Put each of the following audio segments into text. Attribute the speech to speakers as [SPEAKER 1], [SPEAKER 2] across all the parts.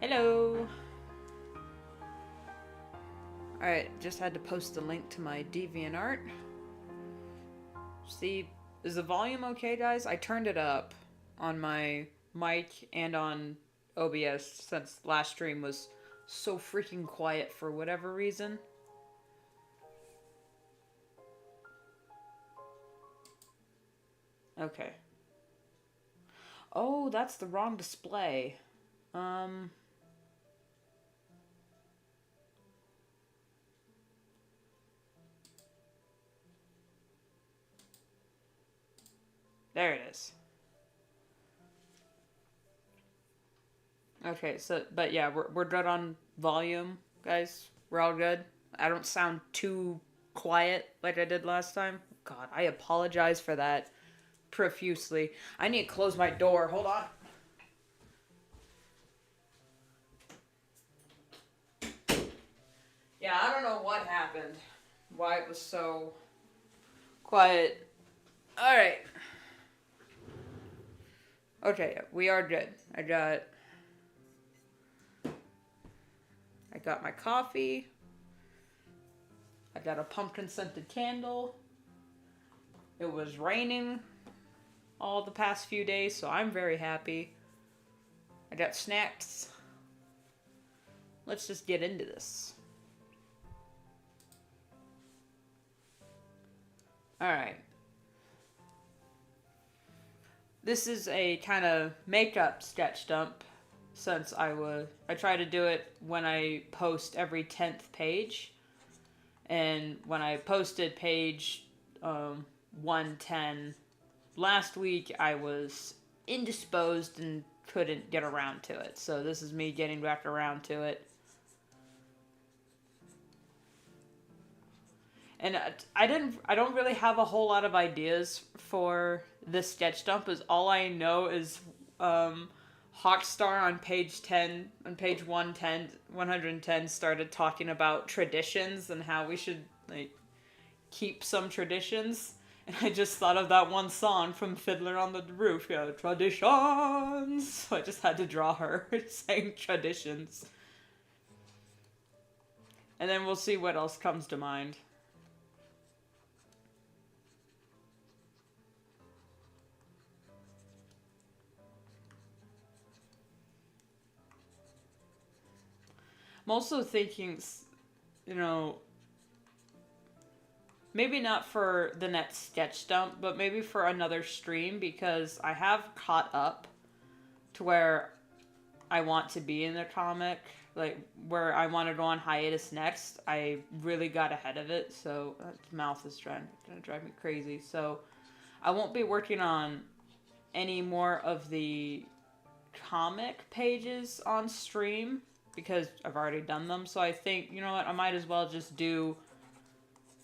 [SPEAKER 1] Hello! Alright, just had to post the link to my DeviantArt. See, is the volume okay, guys? I turned it up on my mic and on OBS since last stream was so freaking quiet for whatever reason. Okay. Oh, that's the wrong display. There it is. Okay, so, but yeah, we're good on volume, guys. We're all good. I don't sound too quiet like I did last time. God, I apologize for that profusely. I need to close my door. Hold on. Yeah, I don't know what happened. Why it was so quiet. Alright. Okay, we are good. I got my coffee. I got a pumpkin scented candle. It was raining all the past few days, so I'm very happy. I got snacks. Let's just get into this. Alright. This is a kind of makeup sketch dump since I try to do it when I post every 10th page. And when I posted page 110 last week, I was indisposed and couldn't get around to it. So this is me getting back around to it. And I don't really have a whole lot of ideas for this sketch dump. Is all I know is Hawkstar on page 10, on page 110 started talking about traditions and how we should like keep some traditions. And I just thought of that one song from Fiddler on the Roof, you know, traditions. So I just had to draw her saying traditions. And then we'll see what else comes to mind. I'm also thinking, you know, maybe not for the next sketch dump, but maybe for another stream, because I have caught up to where I want to be in the comic, like where I want to go on hiatus next. I really got ahead of it, so mouth is trying to drive me crazy. So I won't be working on any more of the comic pages on stream because I've already done them. So I think, you know what, I might as well just do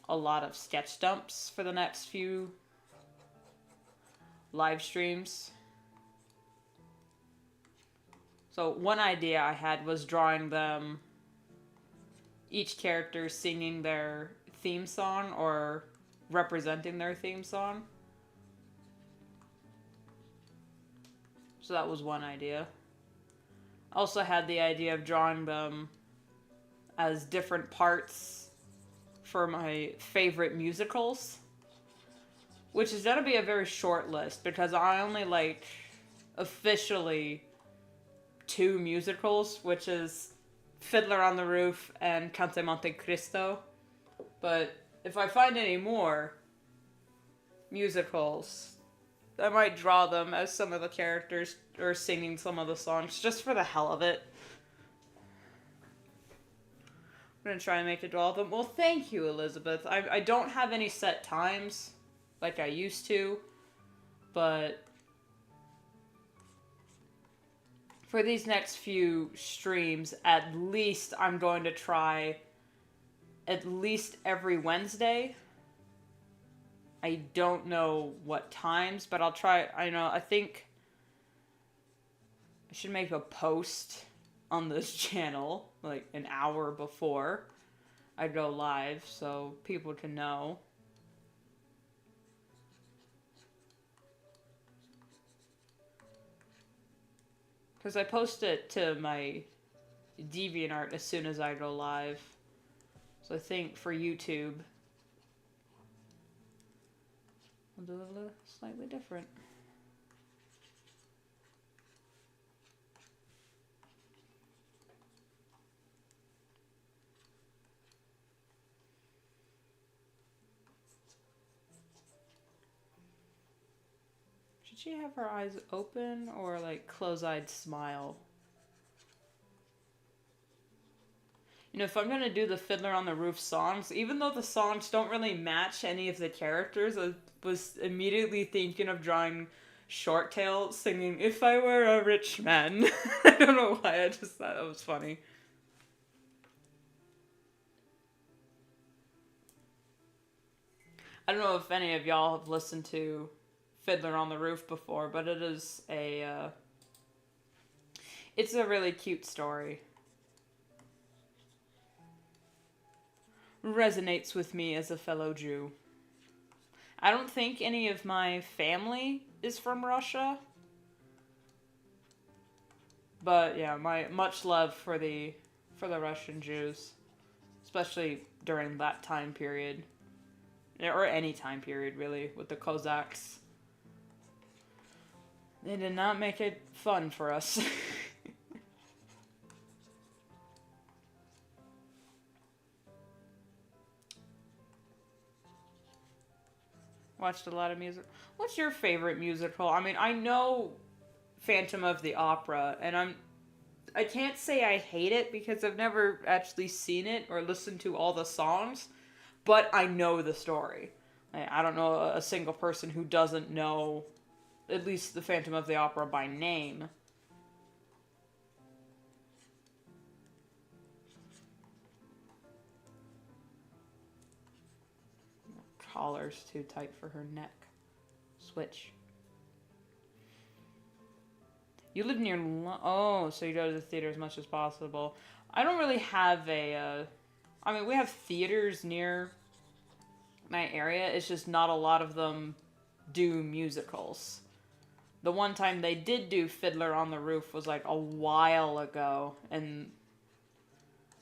[SPEAKER 1] a lot of sketch dumps for the next few live streams. So one idea I had was drawing them, each character singing their theme song or representing their theme song. So that was one idea. I also had the idea of drawing them as different parts for my favorite musicals, which is going to be a very short list because I only like officially 2 musicals, which is Fiddler on the Roof and Cante Monte Cristo. But if I find any more musicals, I might draw them as some of the characters or singing some of the songs just for the hell of it. I'm gonna try and make a draw of them. Well, thank you, Elizabeth. I don't have any set times like I used to, but for these next few streams, at least I'm going to try at least every Wednesday. I don't know what times, but I'll try. I think I should make a post on this channel like an hour before I go live so people can know. Because I post it to my DeviantArt as soon as I go live. So I think for YouTube, I'll do it a little slightly different. Should she have her eyes open or like close-eyed smile? You know, if I'm gonna do the Fiddler on the Roof songs, even though the songs don't really match any of the characters, I was immediately thinking of drawing Shorttail singing "If I Were a Rich Man." I don't know why, I just thought that was funny. I don't know if any of y'all have listened to Fiddler on the Roof before, but it is it's a really cute story. Resonates with me as a fellow Jew. I don't think any of my family is from Russia. But yeah, my much love for the Russian Jews, especially during that time period. Or any time period really with the Cossacks. They did not make it fun for us. Watched a lot of music. What's your favorite musical? I mean, I know Phantom of the Opera, and I can't say I hate it because I've never actually seen it or listened to all the songs, but I know the story. I don't know a single person who doesn't know at least the Phantom of the Opera by name. Collar's too tight for her neck. Switch. You live near... Oh, so you go to the theater as much as possible. I don't really have a... I mean, we have theaters near my area. It's just not a lot of them do musicals. The one time they did do Fiddler on the Roof was like a while ago. And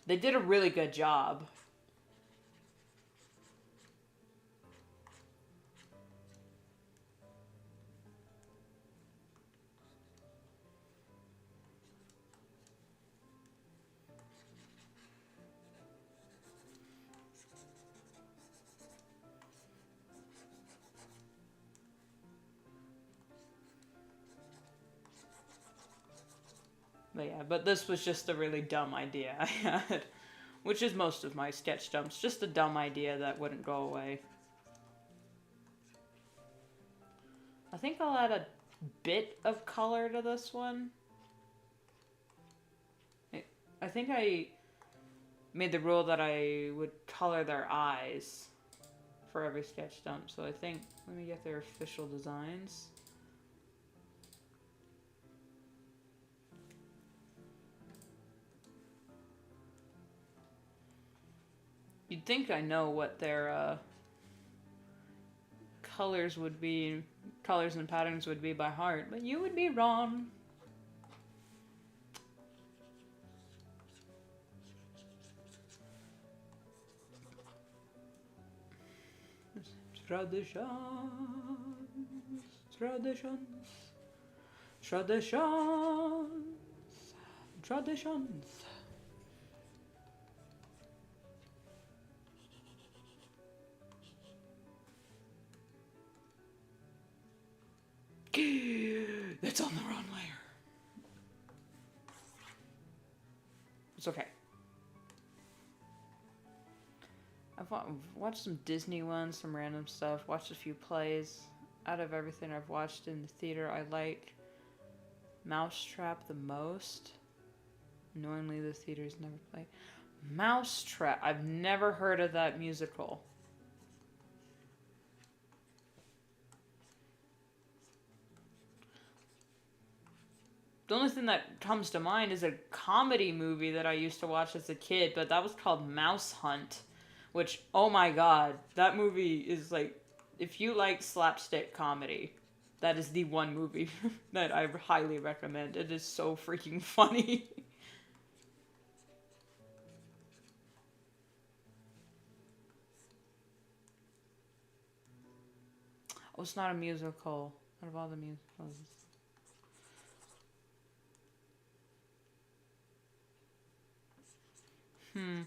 [SPEAKER 1] they did a really good job. But yeah, but this was just a really dumb idea I had. Which is most of my sketch dumps. Just a dumb idea that wouldn't go away. I think I'll add a bit of color to this one. I think I made the rule that I would color their eyes for every sketch dump. So I think, let me get their official designs. You'd think I know what their colors would be, colors and patterns would be by heart, but you would be wrong. Traditions, traditions, traditions, traditions. That's on the wrong layer. It's okay. I've watched some Disney ones, some random stuff, watched a few plays. Out of everything I've watched in the theater, I like Mousetrap the most. Annoyingly, the theaters never play. Mousetrap. I've never heard of that musical. The only thing that comes to mind is a comedy movie that I used to watch as a kid, but that was called Mouse Hunt, which, oh my god, that movie is like, if you like slapstick comedy, that is the one movie that I highly recommend. It is so freaking funny. Oh, it's not a musical. Out of all the musicals. Hmm.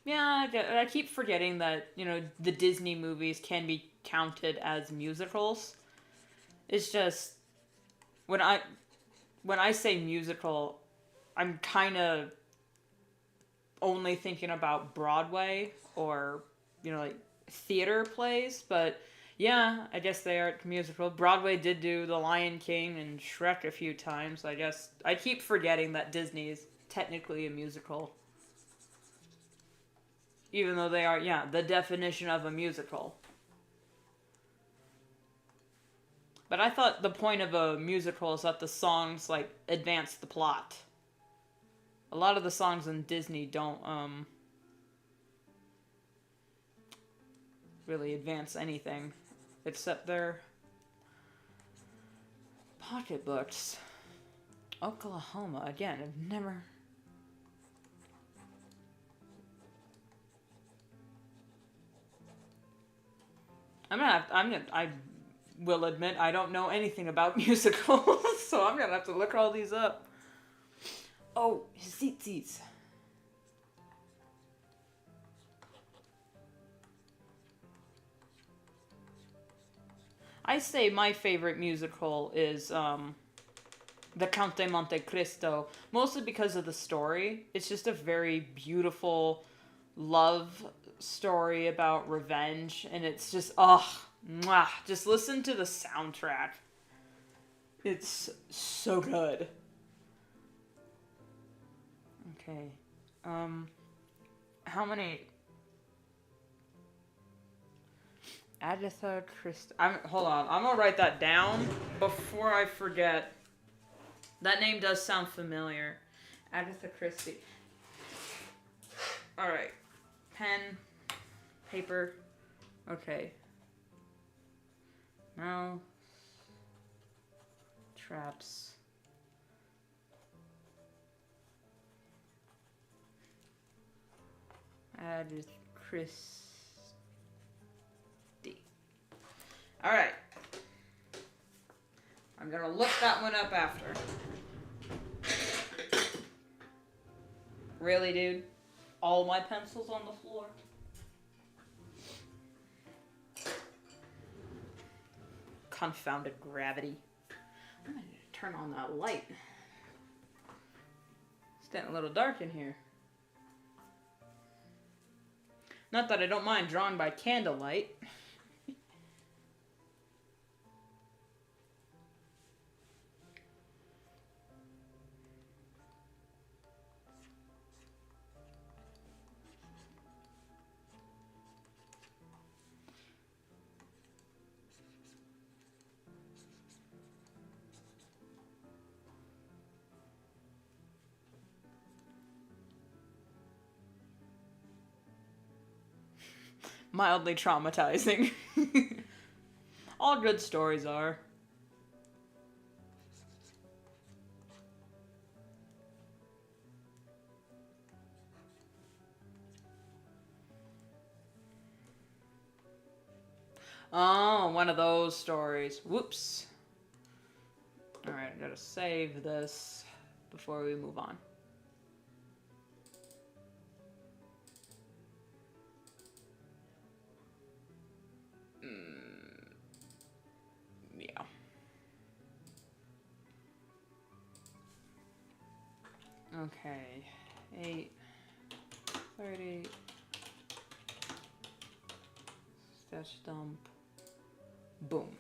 [SPEAKER 1] Yeah, I keep forgetting that, the Disney movies can be counted as musicals. It's just when I say musical, I'm kind of only thinking about Broadway or, like theater plays, but yeah, I guess they are musical. Broadway did do The Lion King and Shrek a few times. I guess I keep forgetting that Disney is technically a musical, even though they are, yeah, the definition of a musical. But I thought the point of a musical is that the songs like advance the plot. A lot of the songs in Disney don't really advance anything except their pocketbooks. Oklahoma again. I've never. I will admit I don't know anything about musicals, so I'm gonna have to look all these up. Oh, Zitzis. I say my favorite musical is The Count de Monte Cristo, mostly because of the story. It's just a very beautiful love story about revenge, and it's just, mwah, just listen to the soundtrack. It's so good. Okay. Um, how many? Agatha Christie. Hold on. I'm gonna write that down before I forget. That name does sound familiar. Agatha Christie. All right. Pen, paper. Okay. Now, traps. Agatha Christie. All right. I'm gonna look that one up after. Really, dude? All my pencils on the floor? Confounded gravity. I'm gonna turn on that light. It's getting a little dark in here. Not that I don't mind drawing by candlelight. Mildly traumatizing. All good stories are. Oh, one of those stories. Whoops. Alright, I gotta save this before we move on. Yeah. Okay. 8:30. Sketch dump. Boom.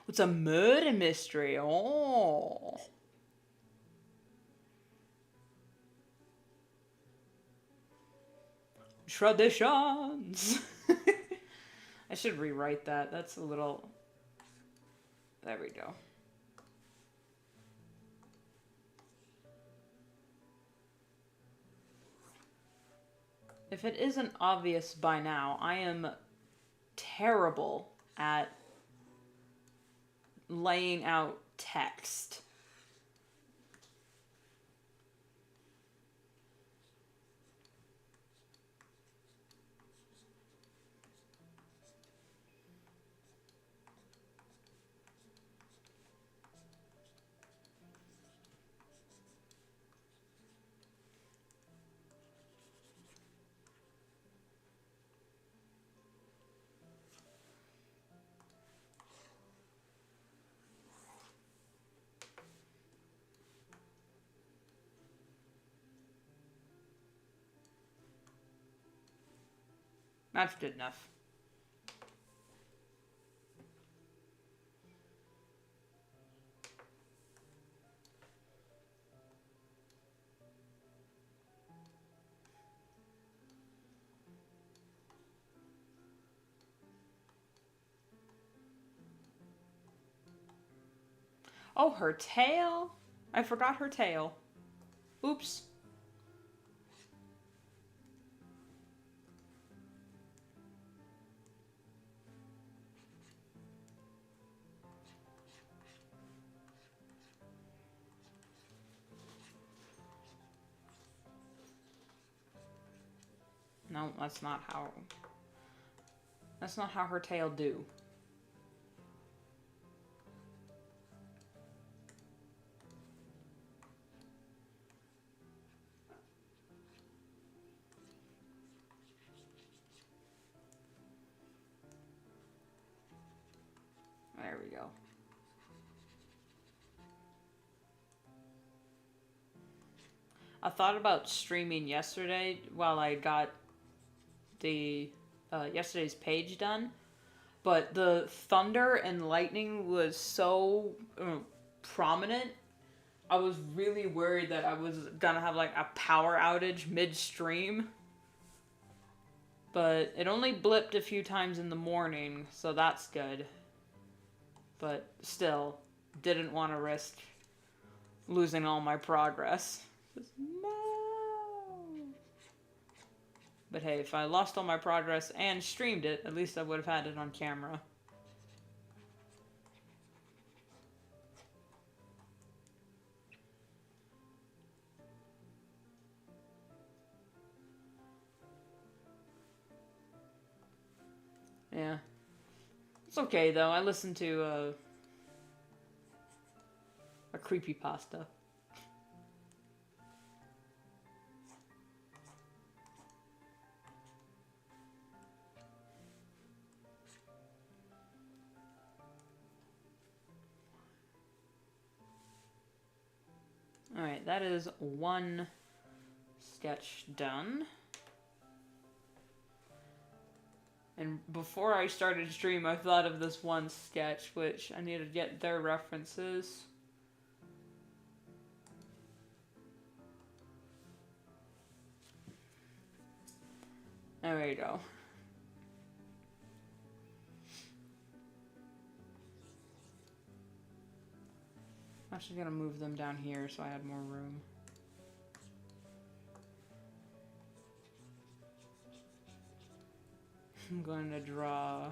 [SPEAKER 1] It's a murder mystery. Oh. Traditions. I should rewrite that. That's a little. There we go. If it isn't obvious by now, I am terrible at laying out text. That's good enough. Oh, her tail. I forgot her tail. Oops. No, that's not how... That's not how her tail do. There we go. I thought about streaming yesterday while I got the yesterday's page done, but the thunder and lightning was so prominent. I was really worried that I was gonna have like a power outage midstream. But it only blipped a few times in the morning, so that's good. But still, didn't want to risk losing all my progress. No! But hey, if I lost all my progress and streamed it, at least I would have had it on camera. Yeah. It's okay, though. I listened to a creepypasta. Alright, that is one sketch done. And before I started stream, I thought of this one sketch, which I need to get their references. There you go. I'm actually gonna move them down here so I had more room. I'm going to draw...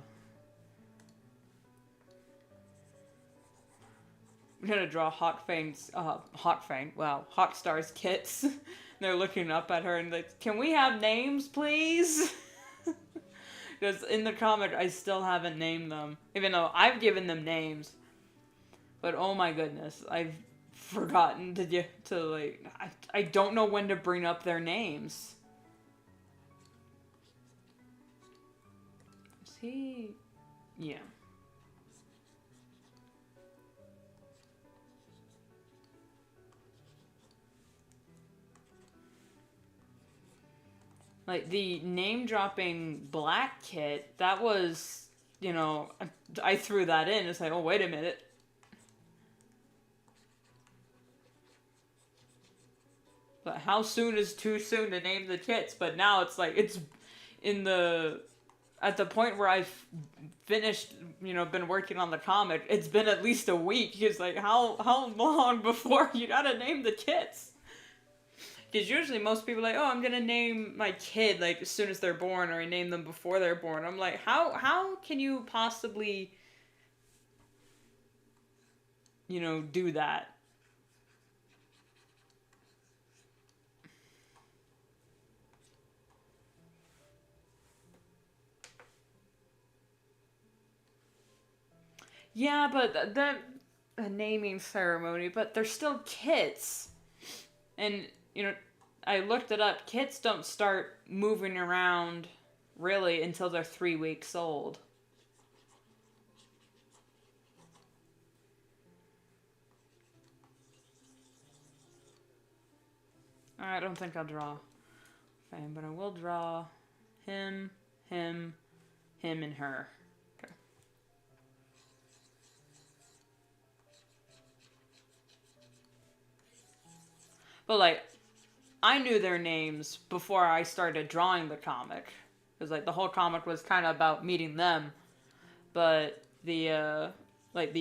[SPEAKER 1] I'm gonna draw Hawkstar's kits. They're looking up at her and like, can we have names, please? Because in the comic, I still haven't named them. Even though I've given them names. But oh my goodness, I've forgotten to like, I don't know when to bring up their names. Is he... Yeah. Like, the name-dropping black kit, that was, you know, I threw that in. It's like, oh, wait a minute. But how soon is too soon to name the kits? But now it's like, it's in the... At the point where I've finished, you know, been working on the comic, it's been at least a week. It's like, how long before you gotta name the kits? Because usually most people are like, oh, I'm gonna name my kid like as soon as they're born, or I name them before they're born. I'm like, how can you possibly, you know, do that? Yeah, but that a naming ceremony, but they're still kids. And, you know, I looked it up. Kids don't start moving around really until they're 3 weeks old. I don't think I'll draw Fame, but I will draw him him, him, and her. Okay. But, like, I knew their names before I started drawing the comic. Because, like, the whole comic was kind of about meeting them. But the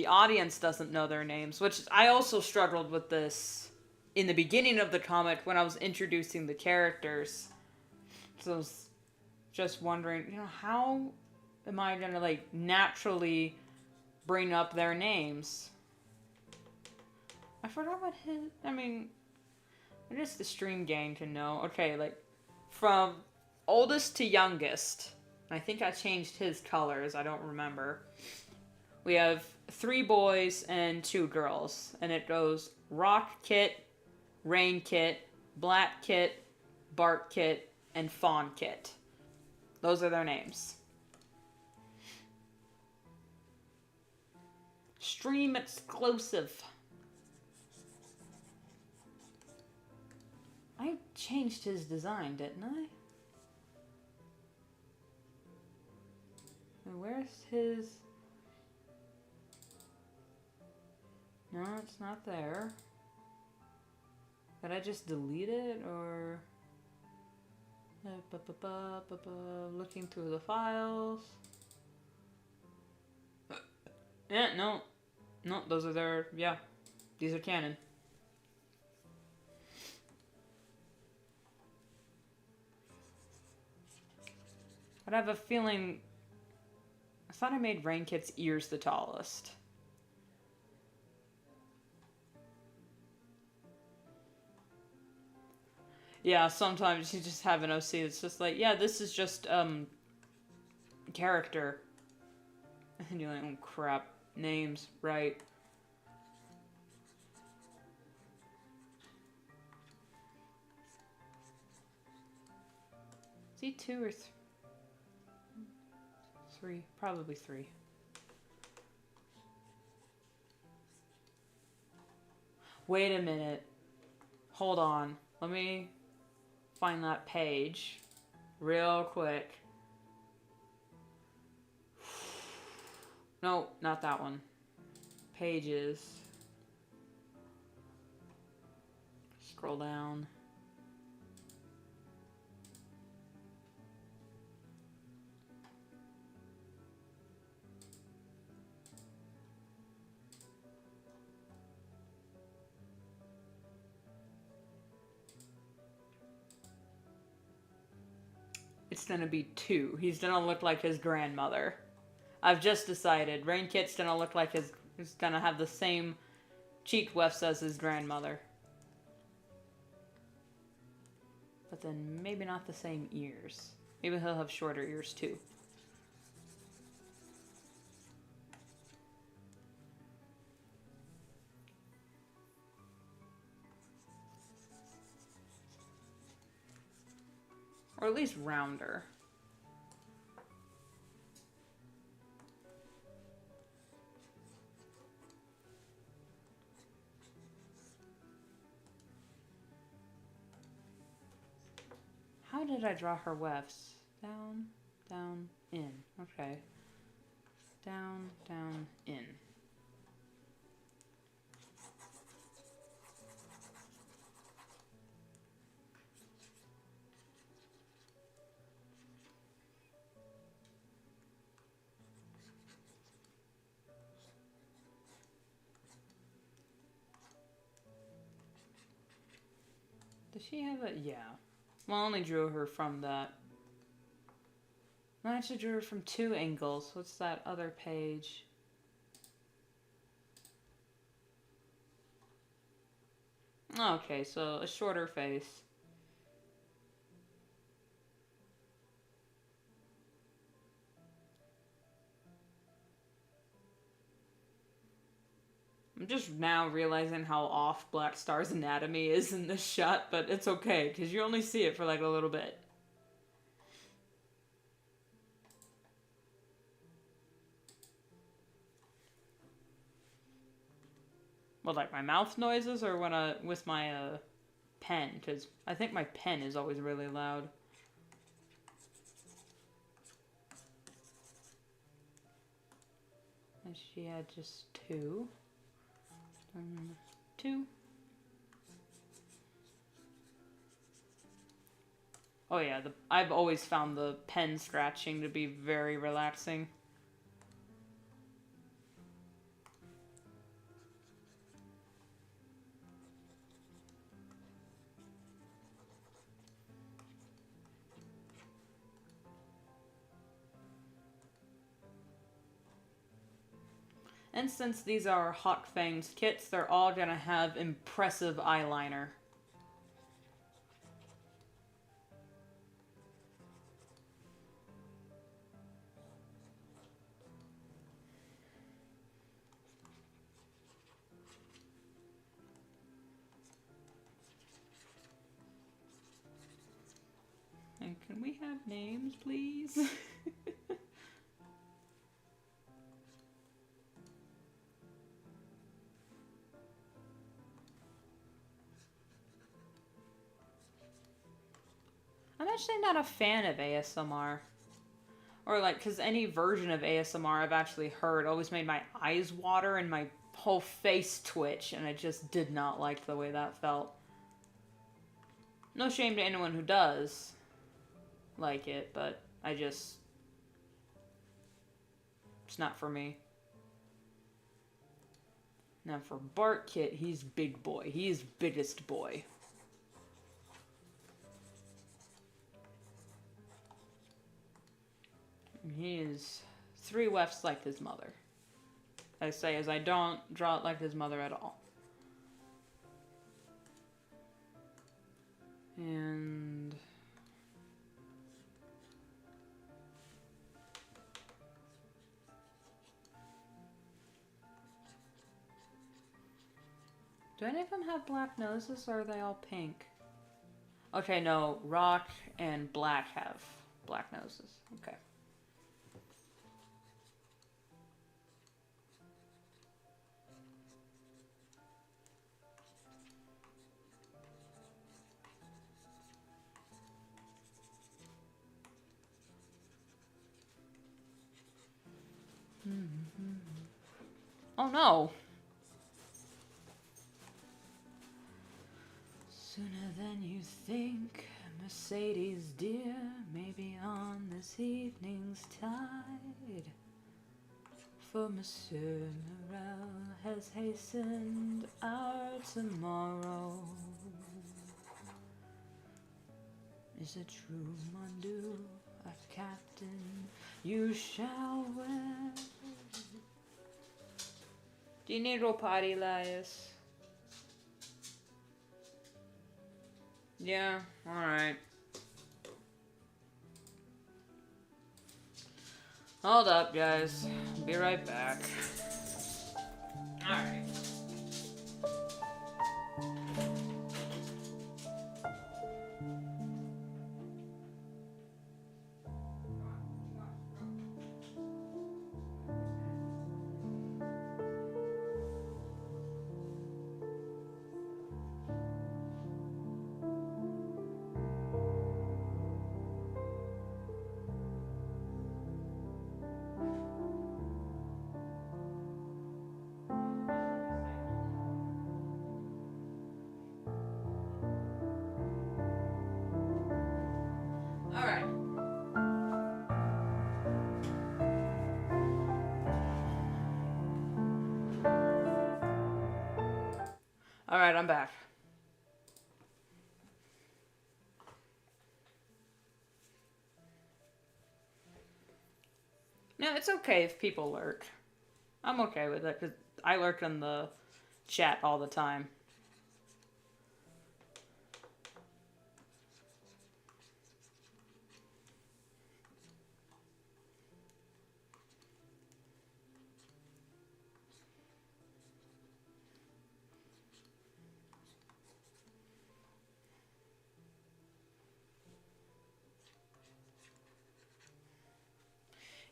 [SPEAKER 1] audience doesn't know their names, which I also struggled with this in the beginning of the comic when I was introducing the characters. So I was just wondering, how am I gonna, like, naturally bring up their names? I forgot what I guess the stream gang can know. Okay, like, from oldest to youngest, I think I changed his colors, I don't remember. We have 3 boys and 2 girls, and it goes Rock Kit, Rain Kit, Black Kit, Bark Kit, and Fawn Kit. Those are their names. Stream exclusive. I changed his design, didn't I? Where's his... No, it's not there. Did I just delete it, or... Looking through the files. Yeah, no. No, those are their... Yeah, these are canon. But I have a feeling... I thought I made Rain Kit's ears the tallest. Yeah, sometimes you just have an OC that's just like, yeah, this is just, character. And you're like, oh crap, names, right. Is he 2 or 3? Probably 3. Wait a minute. Hold on. Let me find that page real quick. No, not that one. Pages. Scroll down. It's gonna be 2. He's gonna look like his grandmother. I've just decided. Rain Kit's gonna look like he's gonna have the same cheek wefts as his grandmother. But then maybe not the same ears. Maybe he'll have shorter ears too. Or at least rounder. How did I draw her wefts? Down, down, in. Okay. Down, down, in. Does she have a... Yeah. Well, I only drew her from that. No, I actually drew her from 2 angles. What's that other page? Okay, so a shorter face. I'm just now realizing how off Black Star's anatomy is in this shot, but it's okay, because you only see it for like a little bit. What, like my mouth noises, or when with my pen? Because I think my pen is always really loud. And she had just 2. 2. Oh yeah, I've always found the pen scratching to be very relaxing. And since these are Hawk Fang's kits, they're all gonna have impressive eyeliner. And can we have names, please? I'm actually not a fan of ASMR. Or like, because any version of ASMR I've actually heard always made my eyes water and my whole face twitch, and I just did not like the way that felt. No shame to anyone who does like it, but it's not for me. Now for Bart Kit, he's big boy. He's biggest boy. He is 3 wefts like his mother. I say as I don't draw it like his mother at all. And do any of them have black noses, or are they all pink? Okay, no, Rock and Black have black noses. Okay. Oh no! Sooner than you think, Mercedes dear, maybe on this evening's tide. For Monsieur Morel has hastened our tomorrow. Is it true, mon Dieu, a captain you shall wear? Do you need to go potty, Elias? Yeah, alright. Hold up, guys. Be right back. Alright. Alright, I'm back. No, it's okay if people lurk. I'm okay with it, because I lurk in the chat all the time.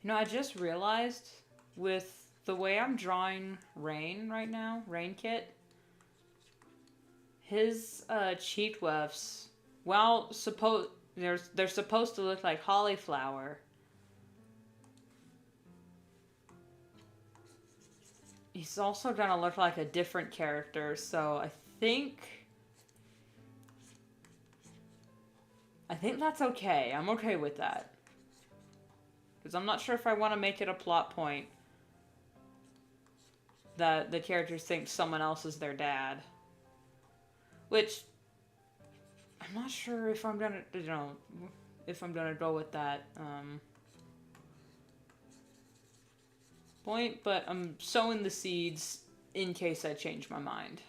[SPEAKER 1] You know, I just realized with the way I'm drawing Rain right now, Rain Kit, his cheek wefts, well, they're supposed to look like cauliflower. he's also gonna look like a different character, so I think that's okay. I'm okay with that. Because I'm not sure if I want to make it a plot point that the characters think someone else is their dad. Which, I'm not sure if I'm gonna, if I'm gonna go with that point, but I'm sowing the seeds in case I change my mind.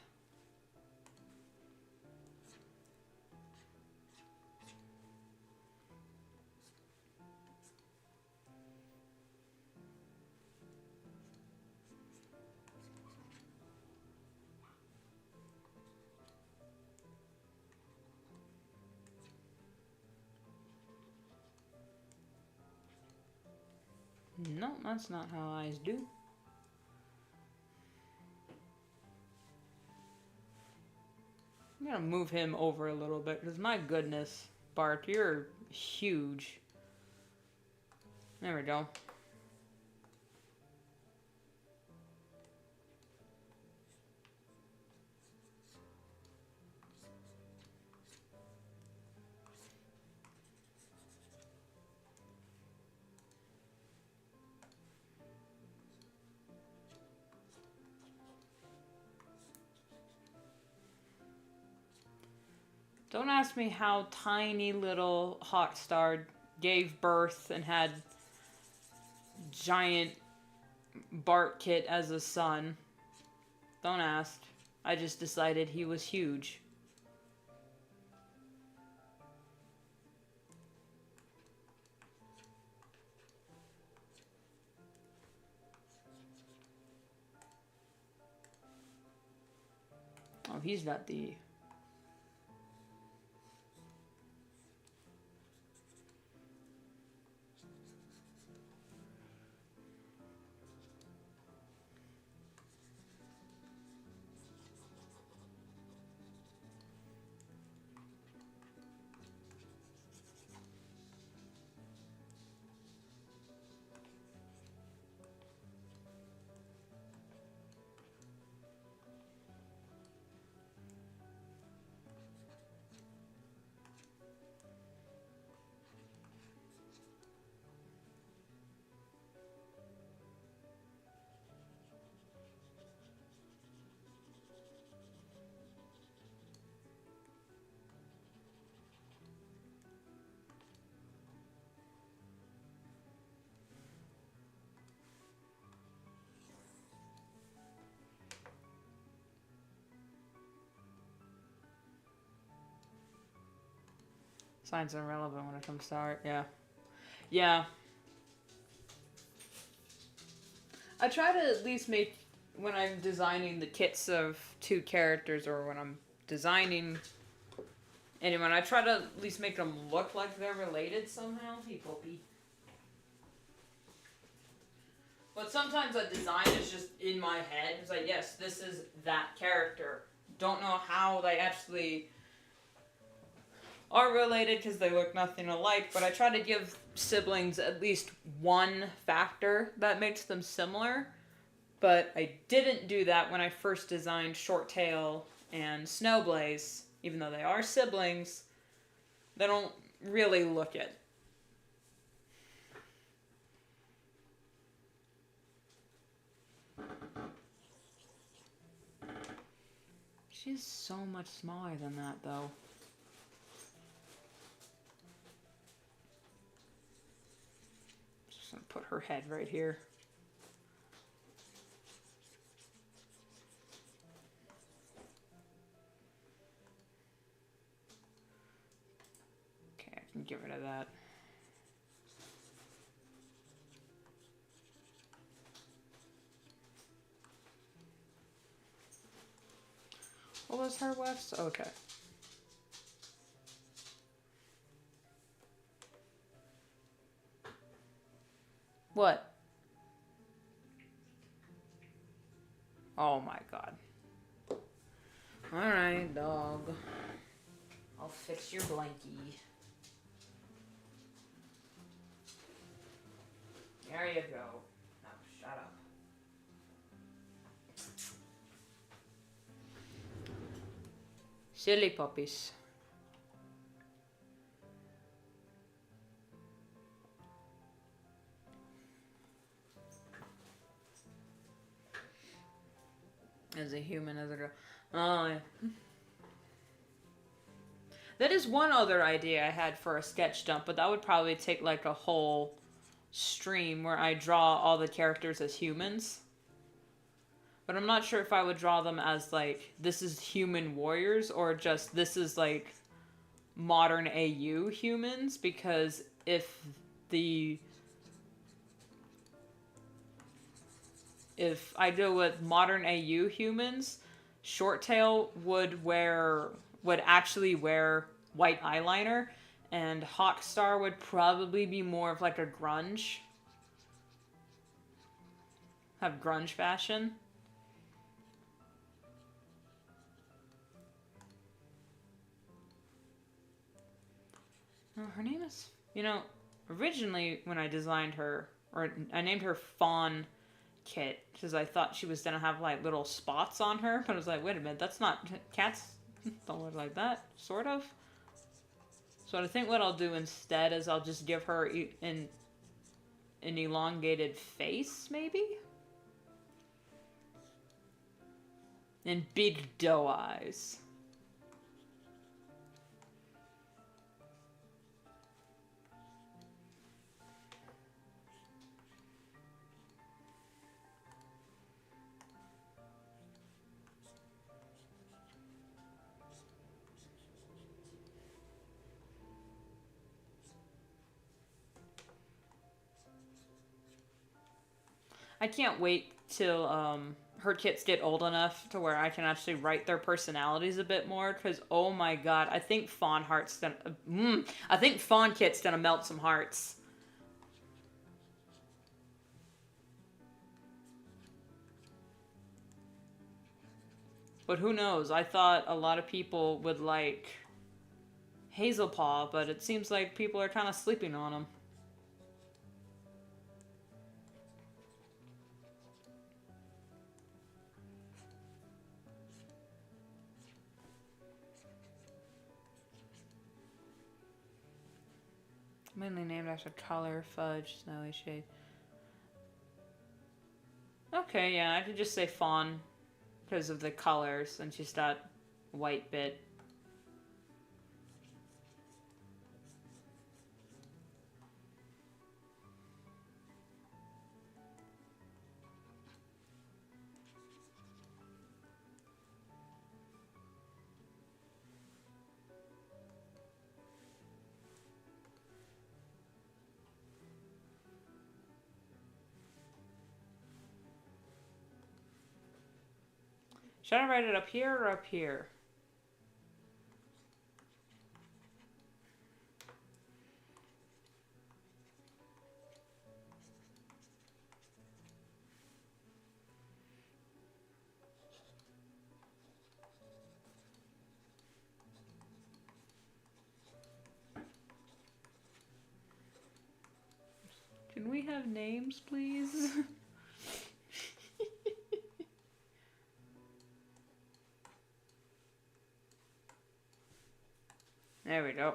[SPEAKER 1] No, that's not how eyes do. I'm gonna move him over a little bit, because my goodness, Bart, you're huge. There we go. Don't ask me how tiny little Hawkstar gave birth and had giant Bart Kit as a son. Don't ask. I just decided he was huge. Oh, he's got the... Signs are irrelevant when it comes to art, yeah. Yeah. I try to at least make, when I'm designing the kits of two characters, or when I'm designing anyone, I try to at least make them look like they're related somehow. Hey, Poppy. But sometimes a design is just in my head. It's like, yes, this is that character. Don't know how they actually are related because they look nothing alike, but I try to give siblings at least one factor that makes them similar. But I didn't do that when I first designed Shorttail and Snowblaze. Even though they are siblings, they don't really look it. She's so much smaller than that, though. Just gonna put her head right here. Okay, I can get rid of that. What was her wefts? Okay. What? Oh my god. Alright, dog. I'll fix your blankie. There you go. Now, shut up. Silly puppies. As a human, as a girl. Oh, yeah. That is one other idea I had for a sketch dump, but that would probably take like a whole stream where I draw all the characters as humans. But I'm not sure if I would draw them as like, this is human warriors, or just this is like modern AU humans, because if I go with modern AU humans, Shorttail would actually wear white eyeliner, and Hawkstar would probably be more of like a grunge. Have grunge fashion. No, her name is, originally when I designed her, or I named her Fawn Kit, because I thought she was gonna have like little spots on her, but I was like, wait a minute, that's not, cats don't look like that, sort of. So I think what I'll do instead is I'll just give her an elongated face, maybe? And big doe eyes. I can't wait till her kits get old enough to where I can actually write their personalities a bit more. Because oh my god, I think Fawn Kit's gonna melt some hearts. But who knows? I thought a lot of people would like Hazelpaw, but it seems like people are kind of sleeping on him. Mainly named after color, fudge, snowy shade. Okay, yeah, I could just say fawn because of the colors, and she's got white bit. Should I write it up here or up here? Can we have names, please? There we go.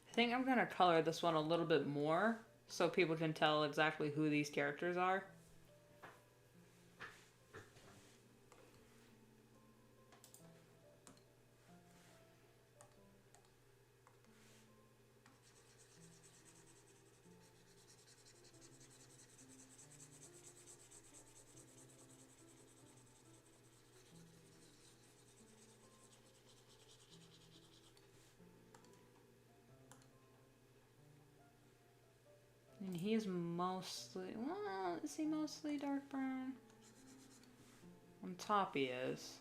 [SPEAKER 1] I think I'm gonna color this one a little bit more so people can tell exactly who these characters are. And he's mostly, well, is he mostly dark brown? On top he is.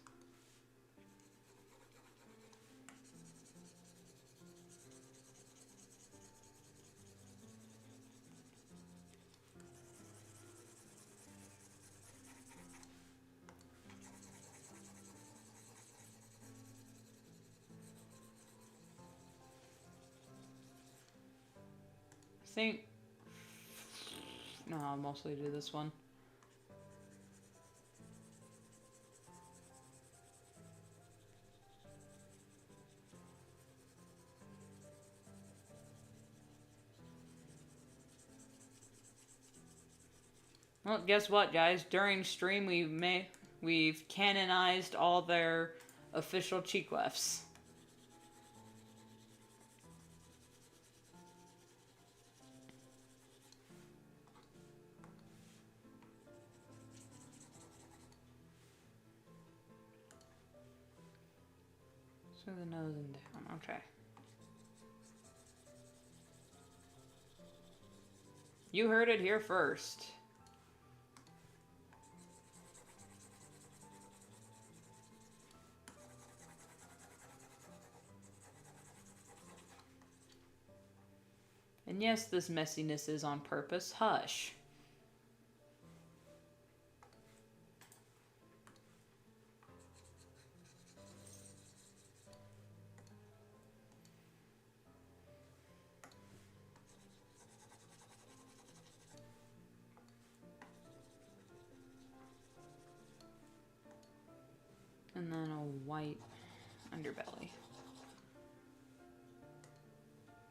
[SPEAKER 1] think... No, I'll mostly do this one. Well, guess what, guys? During stream, we've canonized all their official cheek lefts. So the nose and down. Okay. You heard it here first. And yes, this messiness is on purpose. Hush. And then a white underbelly.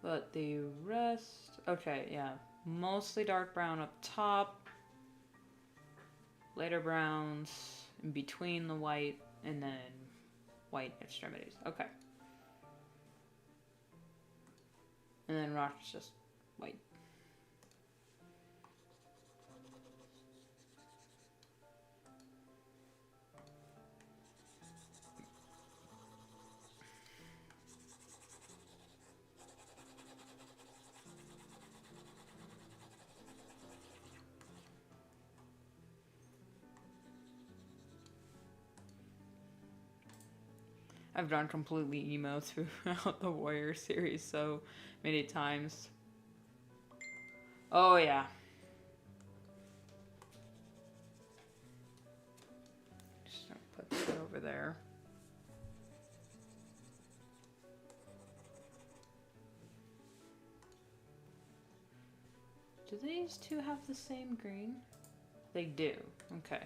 [SPEAKER 1] But the rest... Okay, yeah. Mostly dark brown up top. Lighter browns in between the white. And then white extremities. Okay. And then rock's just white. I've gone completely emo throughout the Warrior series so many times. Oh yeah. Just gonna put that over there. Do these two have the same green? They do. Okay.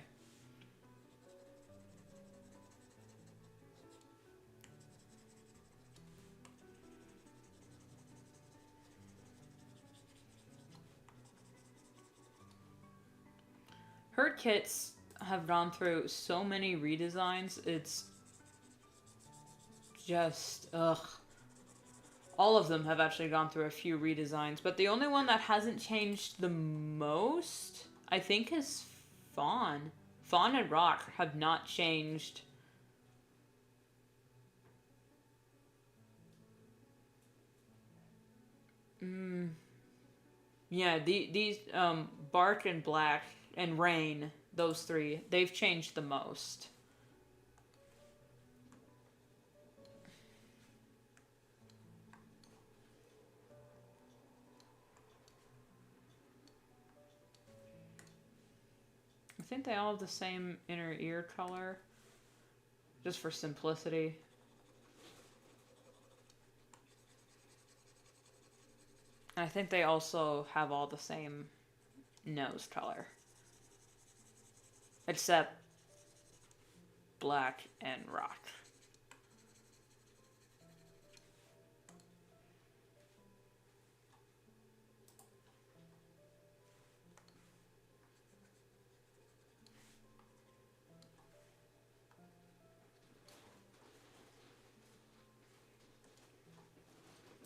[SPEAKER 1] Her kits have gone through so many redesigns, it's just, ugh. All of them have actually gone through a few redesigns, but the only one that hasn't changed the most, I think, is Fawn. Fawn and Rock have not changed. Yeah, these, Bark and Black and Rain, those three, they've changed the most. I think they all have the same inner ear color, just for simplicity. And I think they also have all the same nose color. Except Black and Rock.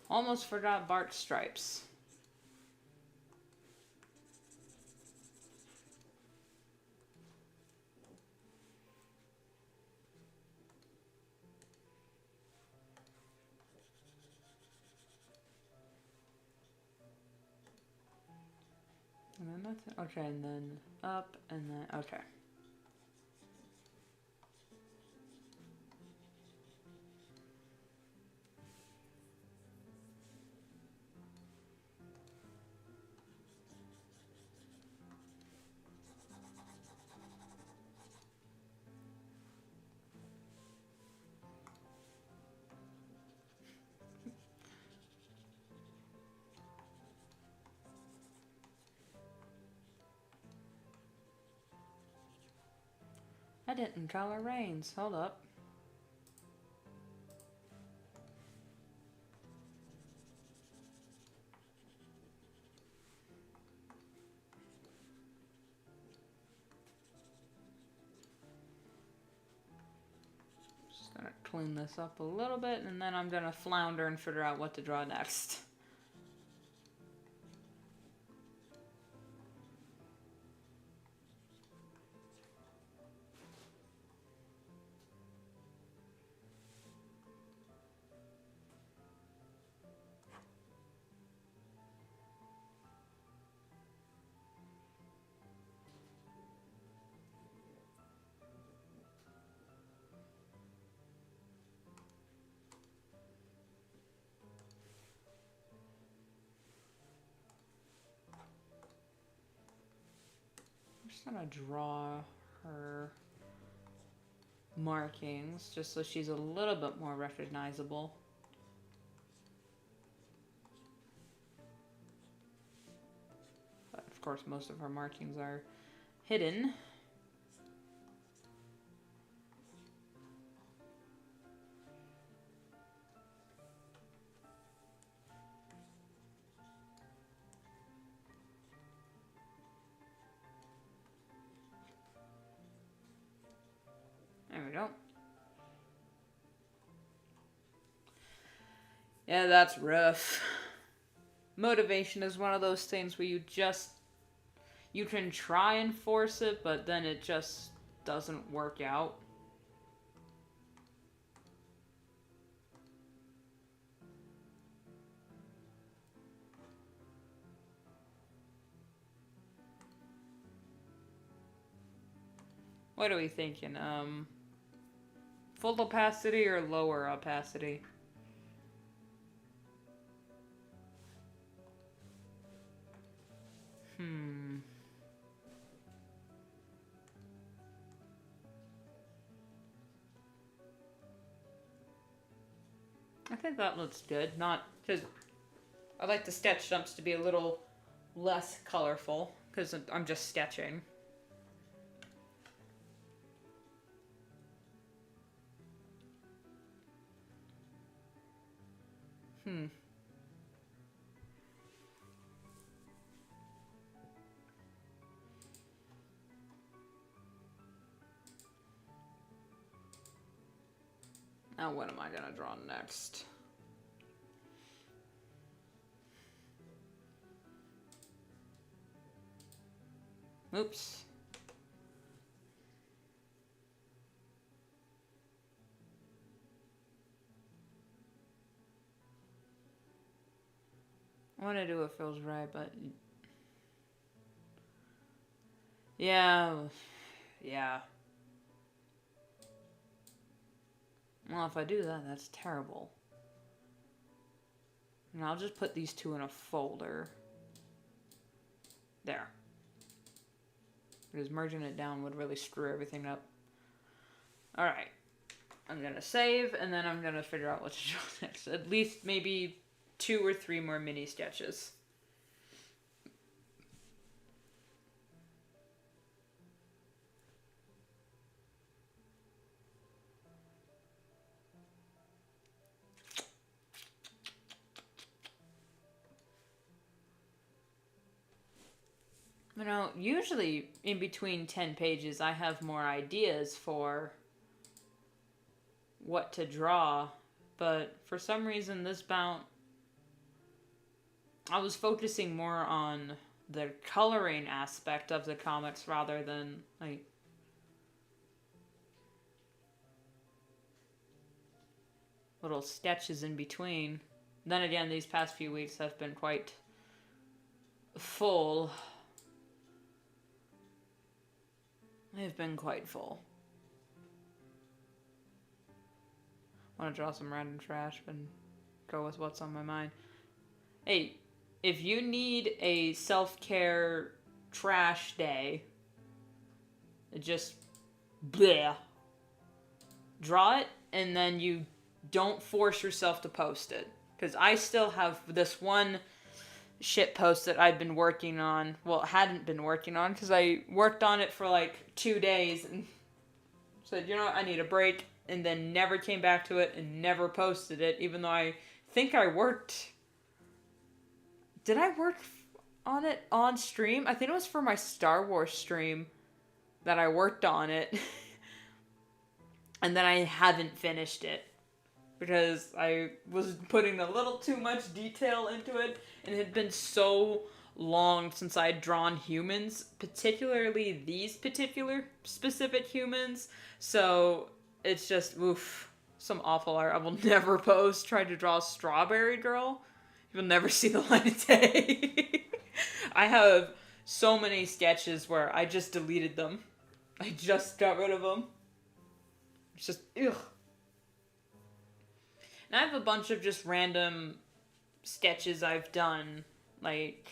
[SPEAKER 1] Almost forgot Bark Stripes. And then that's, okay, and then up, and then, okay. I didn't color Rains. Hold up. Just gonna clean this up a little bit, and then I'm gonna flounder and figure out what to draw next. I'm just gonna draw her markings just so she's a little bit more recognizable. But of course, most of her markings are hidden. There we go. Yeah, that's rough. Motivation is one of those things where you can try and force it, but then it just doesn't work out. What are we thinking? Full opacity or lower opacity? I think that looks good. Not because I like the sketch dumps to be a little less colorful because I'm just sketching. Now what am I gonna draw next? Oops. I want to do what feels right, but yeah. Well, if I do that, that's terrible. And I'll just put these two in a folder. There. Because merging it down would really screw everything up. Alright. I'm going to save, and then I'm going to figure out what to draw next. At least maybe 2 or 3 more mini sketches. You know, usually in between 10 pages, I have more ideas for what to draw, but for some reason this bout, I was focusing more on the coloring aspect of the comics rather than, like, little sketches in between. Then again, these past few weeks have been quite full. They've been quite full. I want to draw some random trash and go with what's on my mind. Hey, if you need a self-care trash day, just bleh. Draw it, and then you don't force yourself to post it. Because I still have this one shit post that I've been working on. Well, hadn't been working on because I worked on it for like 2 days and Said, you know what, I need a break, and then never came back to it and never posted it, even though I think I worked. Did I work on it on stream? I think it was for my Star Wars stream that I worked on it. And then I haven't finished it because I was putting a little too much detail into it, and it had been so long since I'd drawn humans, particularly these particular specific humans. So it's just, oof, some awful art. I will never post. Tried to draw a strawberry girl. You'll never see the light of day. I have so many sketches where I just deleted them. I just got rid of them. It's just, ugh. And I have a bunch of just random sketches I've done, like,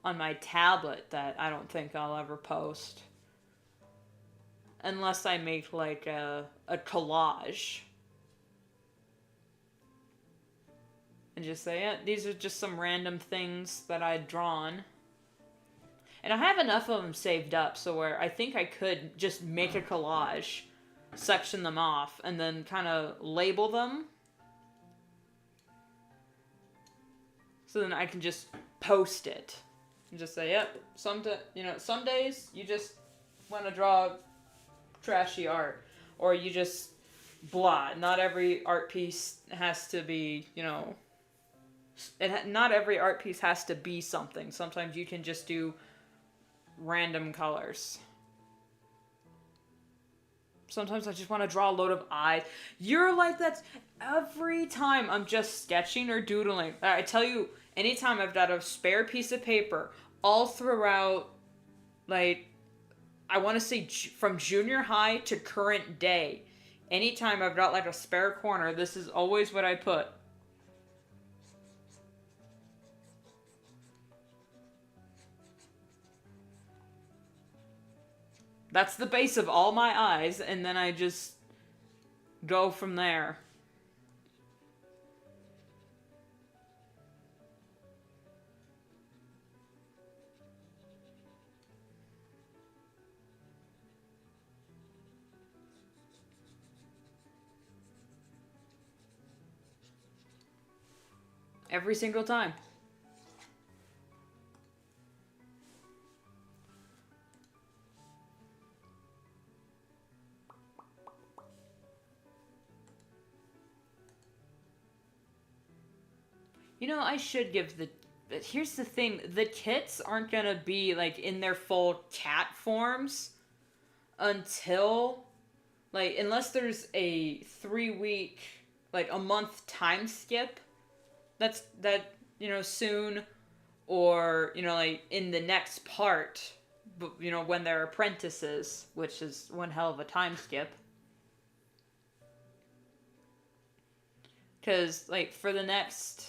[SPEAKER 1] on my tablet that I don't think I'll ever post. Unless I make, like, a collage. And just say, yeah, these are just some random things that I'd drawn. And I have enough of them saved up, so where I think I could just make a collage, section them off, and then kind of label them. So then I can just post it. And just say, yep, some days you just want to draw trashy art. Or you just blah. Not every art piece has to be, not every art piece has to be something. Sometimes you can just do random colors. Sometimes I just want to draw a load of eyes. You're like that every time I'm just sketching or doodling. I tell you, anytime I've got a spare piece of paper, all throughout, like, I want to say from junior high to current day, anytime I've got like a spare corner, this is always what I put. That's the base of all my eyes, and then I just go from there. Every single time. I should give but here's the thing, the kits aren't gonna be like in their full cat forms until, like, unless there's a 3-week, like a month time skip soon, or like in the next part, when they're apprentices, which is one hell of a time skip. Because, like, for the next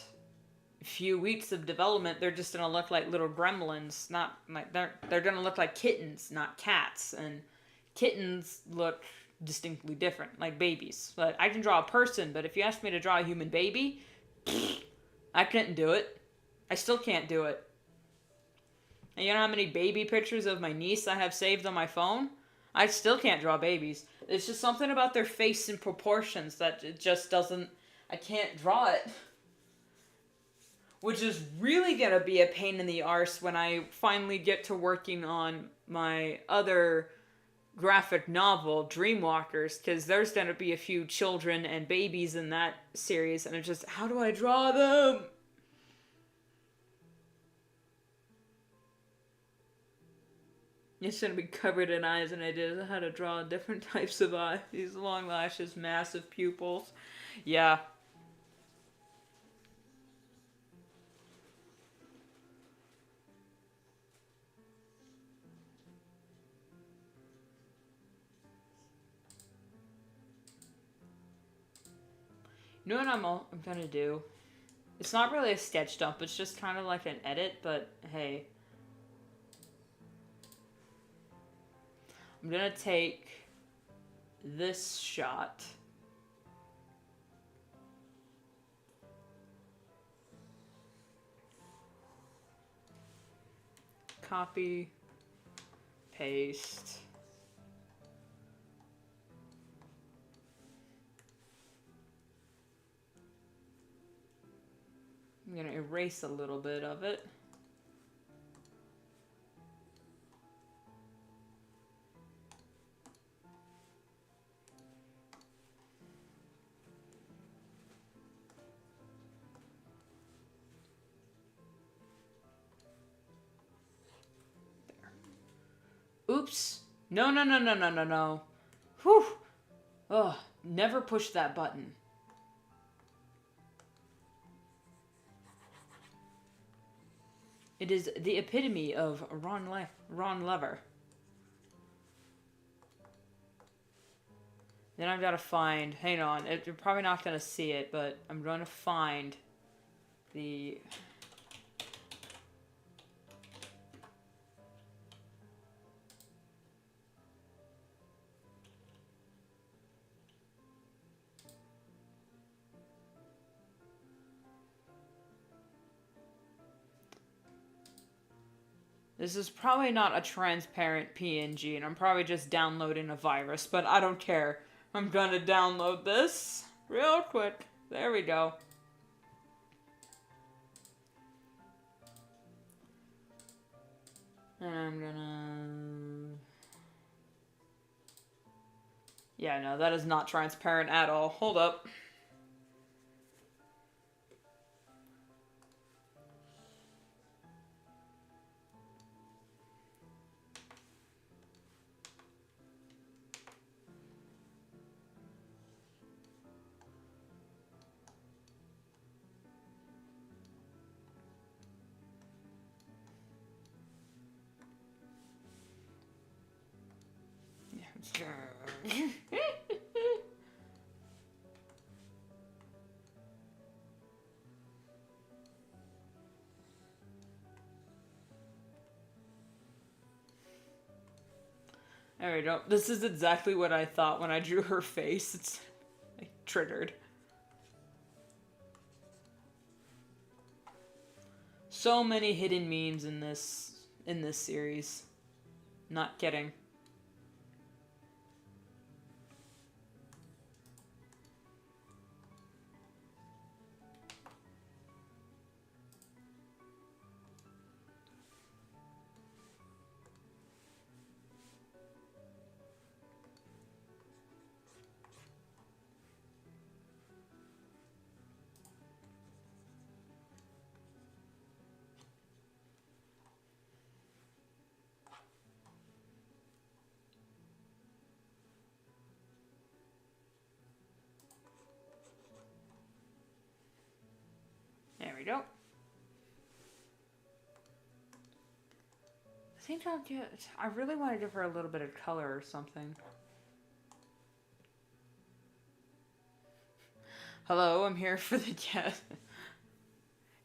[SPEAKER 1] few weeks of development, they're just gonna look like little gremlins. Not like they're gonna look like kittens, not cats. And kittens look distinctly different, like babies. But I can draw a person, but if you ask me to draw a human baby, I couldn't do it. I still can't do it. And you know how many baby pictures of my niece I have saved on my phone? I still can't draw babies. It's just something about their face and proportions that it just doesn't... I can't draw it. Which is really gonna be a pain in the arse when I finally get to working on my other graphic novel, Dreamwalkers, because there's gonna be a few children and babies in that series, and it's just, how do I draw them? It's gonna be covered in eyes, and ideas on how to draw different types of eyes. These long lashes, massive pupils. Yeah. You know what I'm gonna do? It's not really a sketch dump, it's just kind of like an edit, but hey. I'm gonna take this shot. Copy. Paste. I'm gonna erase a little bit of it. Oops. No, no, no, no, no, no, no. Whew. Ugh. Never push that button. It is the epitome of Ron Lever. Then I've got to find... Hang on. You're probably not going to see it, but I'm going to find the... This is probably not a transparent PNG, and I'm probably just downloading a virus, but I don't care. I'm gonna download this real quick. There we go. And I'm gonna... Yeah, no, that is not transparent at all. Hold up. There we go. This is exactly what I thought when I drew her face. It's like, triggered. So many hidden memes in this series. Not kidding. There we go. I think I really want to give her a little bit of color or something. Hello, I'm here for the cat.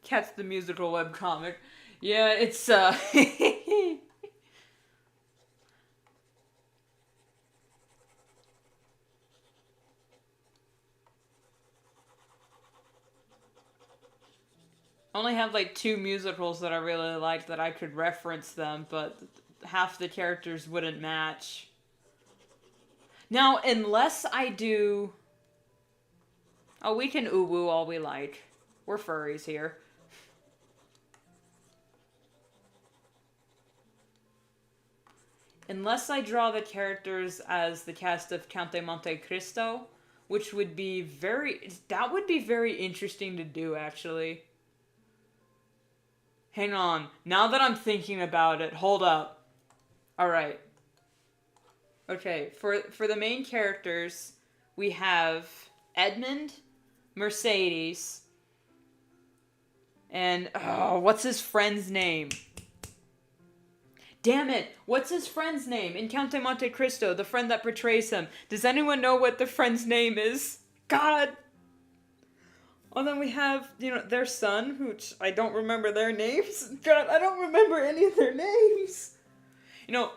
[SPEAKER 1] Cats the musical webcomic. Yeah, it's only have like 2 musicals that I really liked that I could reference them, but half the characters wouldn't match. Now, unless I do... Oh, we can uwu all we like. We're furries here. Unless I draw the characters as the cast of Count de Monte Cristo, which would be very... That would be very interesting to do, actually. Hang on. Now that I'm thinking about it, hold up. Alright. Okay, for the main characters, we have Edmund, Mercedes, and... Oh, what's his friend's name? Damn it! What's his friend's name in Count de Monte Cristo, the friend that betrays him? Does anyone know what the friend's name is? God! And then we have, you know, their son, which I don't remember their names. God, I don't remember any of their names. You know,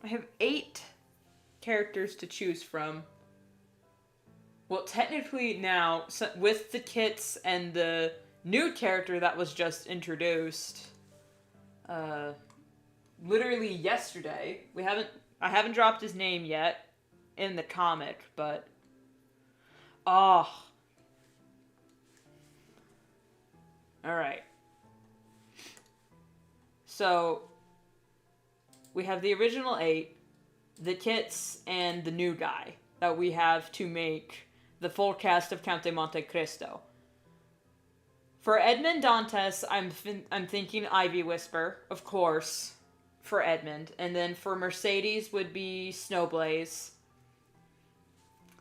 [SPEAKER 1] I have 8 characters to choose from. Well, technically now, with the kits and the new character that was just introduced, literally yesterday, I haven't dropped his name yet in the comic, but... Oh. Alright. So, we have the original 8, the kits, and the new guy that we have to make the full cast of Count de Monte Cristo. For Edmond Dantes, I'm thinking Ivy Whisper, of course, for Edmond. And then for Mercedes would be Snowblaze.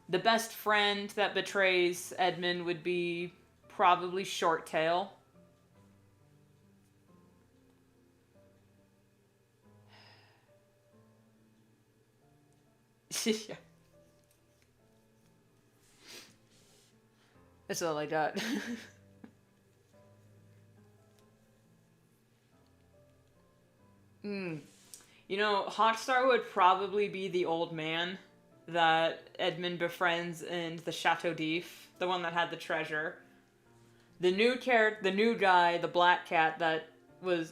[SPEAKER 1] The best friend that betrays Edmund would be probably Shorttail. Yeah. That's all I got. You know, Hotstar would probably be the old man that Edmund befriends in the Chateau d'If, the one that had the treasure. The new guy, the black cat that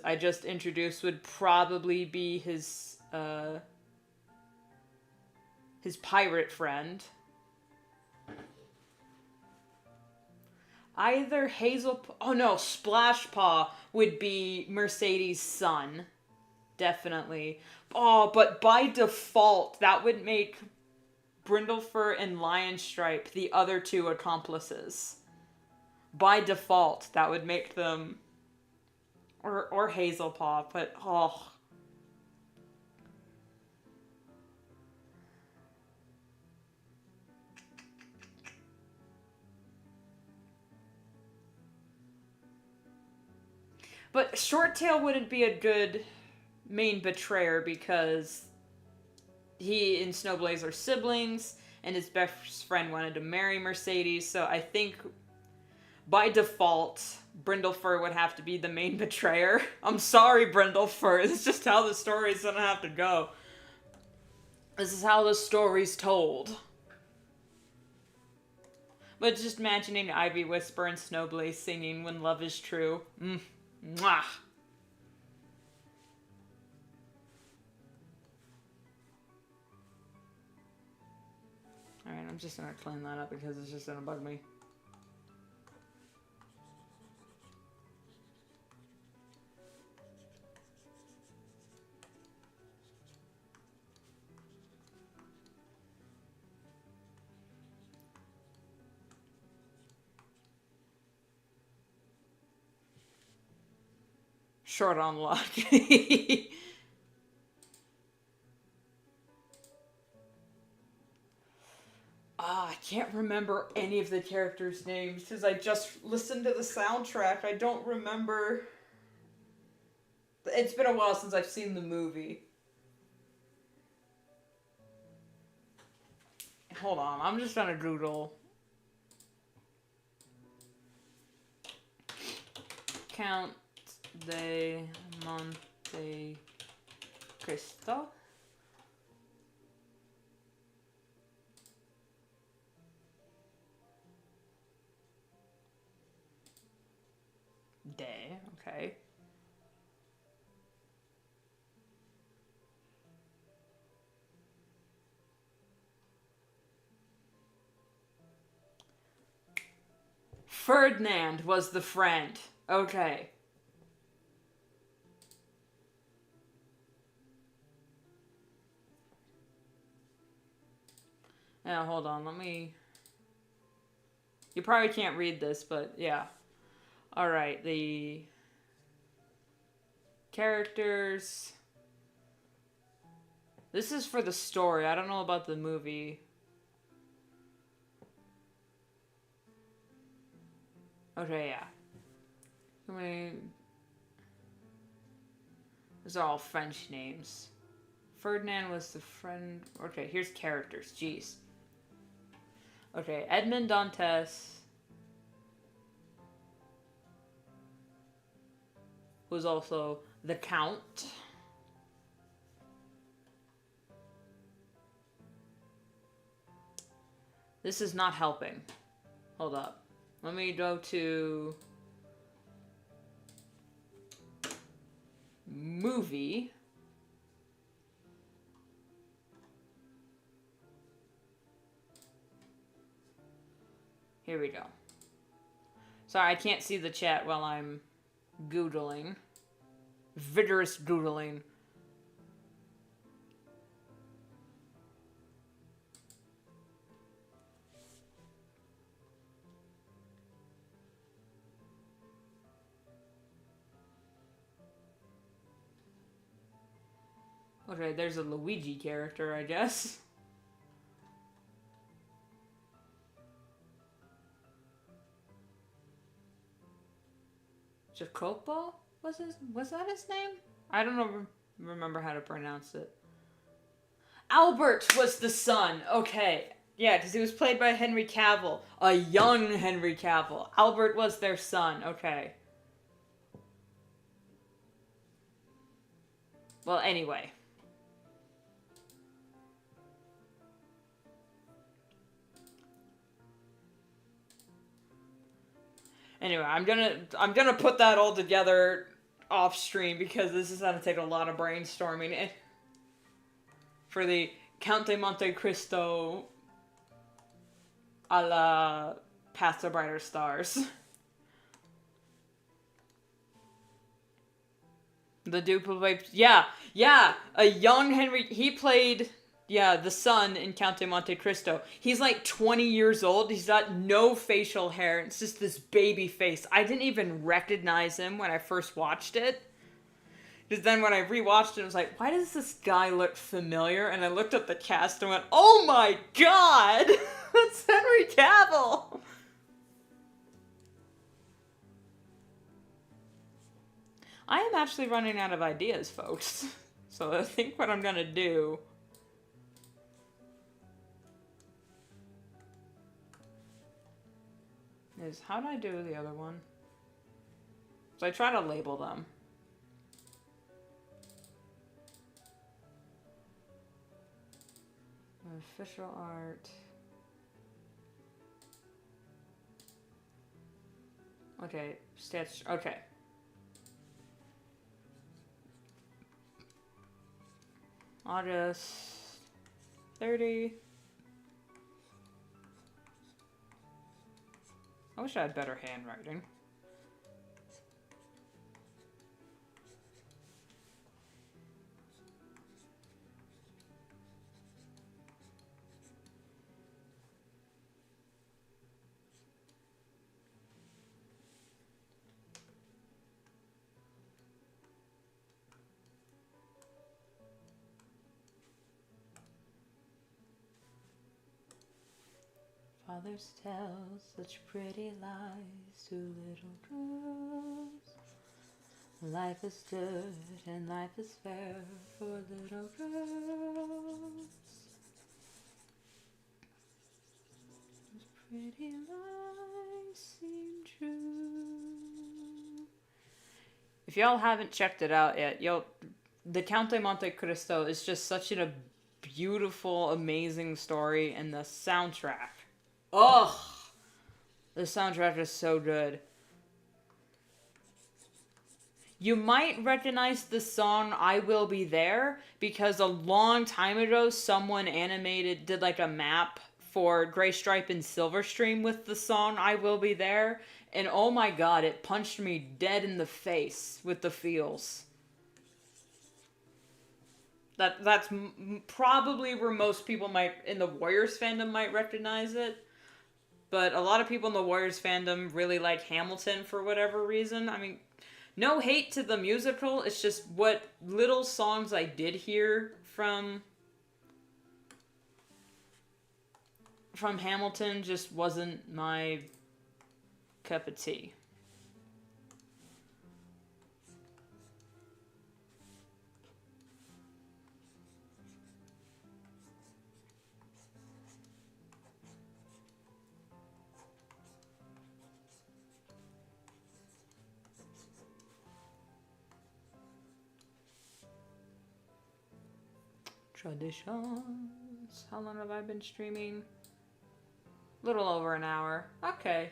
[SPEAKER 1] I just introduced would probably be his pirate friend. Either Splashpaw would be Mercedes' son. Definitely. Oh, but by default, that would make Brindlefur and Lionstripe the other 2 accomplices. By default, that would make them... Or Hazelpaw, but... Oh. But Shorttail wouldn't be a good main betrayer because he and Snowblaze are siblings, and his best friend wanted to marry Mercedes, so I think by default, Brindlefur would have to be the main betrayer. I'm sorry, Brindlefur. It's just how the story's gonna have to go. This is how the story's told. But just imagining Ivy Whisper and Snowblaze singing When Love Is True. Mwah. Alright, I'm just gonna clean that up because it's just gonna bug me. Short on luck. I can't remember any of the characters' names because I just listened to the soundtrack. I don't remember. It's been a while since I've seen the movie. Hold on, I'm just gonna Google Count de Monte Cristo. Okay. Ferdinand was the friend. Okay. Now, hold on, let me... You probably can't read this, but yeah. Alright, the... characters... This is for the story. I don't know about the movie. Okay, yeah. These are all French names. Ferdinand was the friend... Okay, here's characters. Jeez. Okay, Edmond Dantes was also the Count. This is not helping. Hold up. Let me go to... movie. Here we go. Sorry, I can't see the chat while I'm googling. Vigorous googling. Okay, there's a Luigi character, I guess. Jacopo? Was that his name? I don't know, remember how to pronounce it. Albert was the son. Okay. Yeah, because he was played by Henry Cavill. A young Henry Cavill. Albert was their son. Okay. Well, anyway. Anyway, I'm gonna put that all together off stream because this is gonna take a lot of brainstorming for the Count de Monte Cristo a la Path to Brighter Stars. The duplicate, yeah, a young Henry, he played, the son in Count de Monte Cristo. He's like 20 years old, he's got no facial hair, it's just this baby face. I didn't even recognize him when I first watched it. Because then when I rewatched it, I was like, why does this guy look familiar? And I looked at the cast and went, oh my god! That's Henry Cavill! I am actually running out of ideas, folks. So I think what I'm gonna do is, how do I do the other one? So I try to label them. Official art. Okay, sketch, okay. August 30. I wish I had better handwriting. Fathers tell such pretty lies to little girls. Life is good and life is fair for little girls. Those pretty lies seem true. If y'all haven't checked it out yet, the Count de Monte Cristo is just such a beautiful, amazing story, and the soundtrack. Ugh! The soundtrack is so good. You might recognize the song I Will Be There because a long time ago someone did like a map for Gray Stripe and Silverstream with the song I Will Be There, and oh my god, it punched me dead in the face with the feels. That's probably where most people in the Warriors fandom might recognize it. But a lot of people in the Warriors fandom really like Hamilton for whatever reason. I mean, no hate to the musical. It's just what little songs I did hear from Hamilton just wasn't my cup of tea. Traditions. How long have I been streaming? Little over an hour. Okay.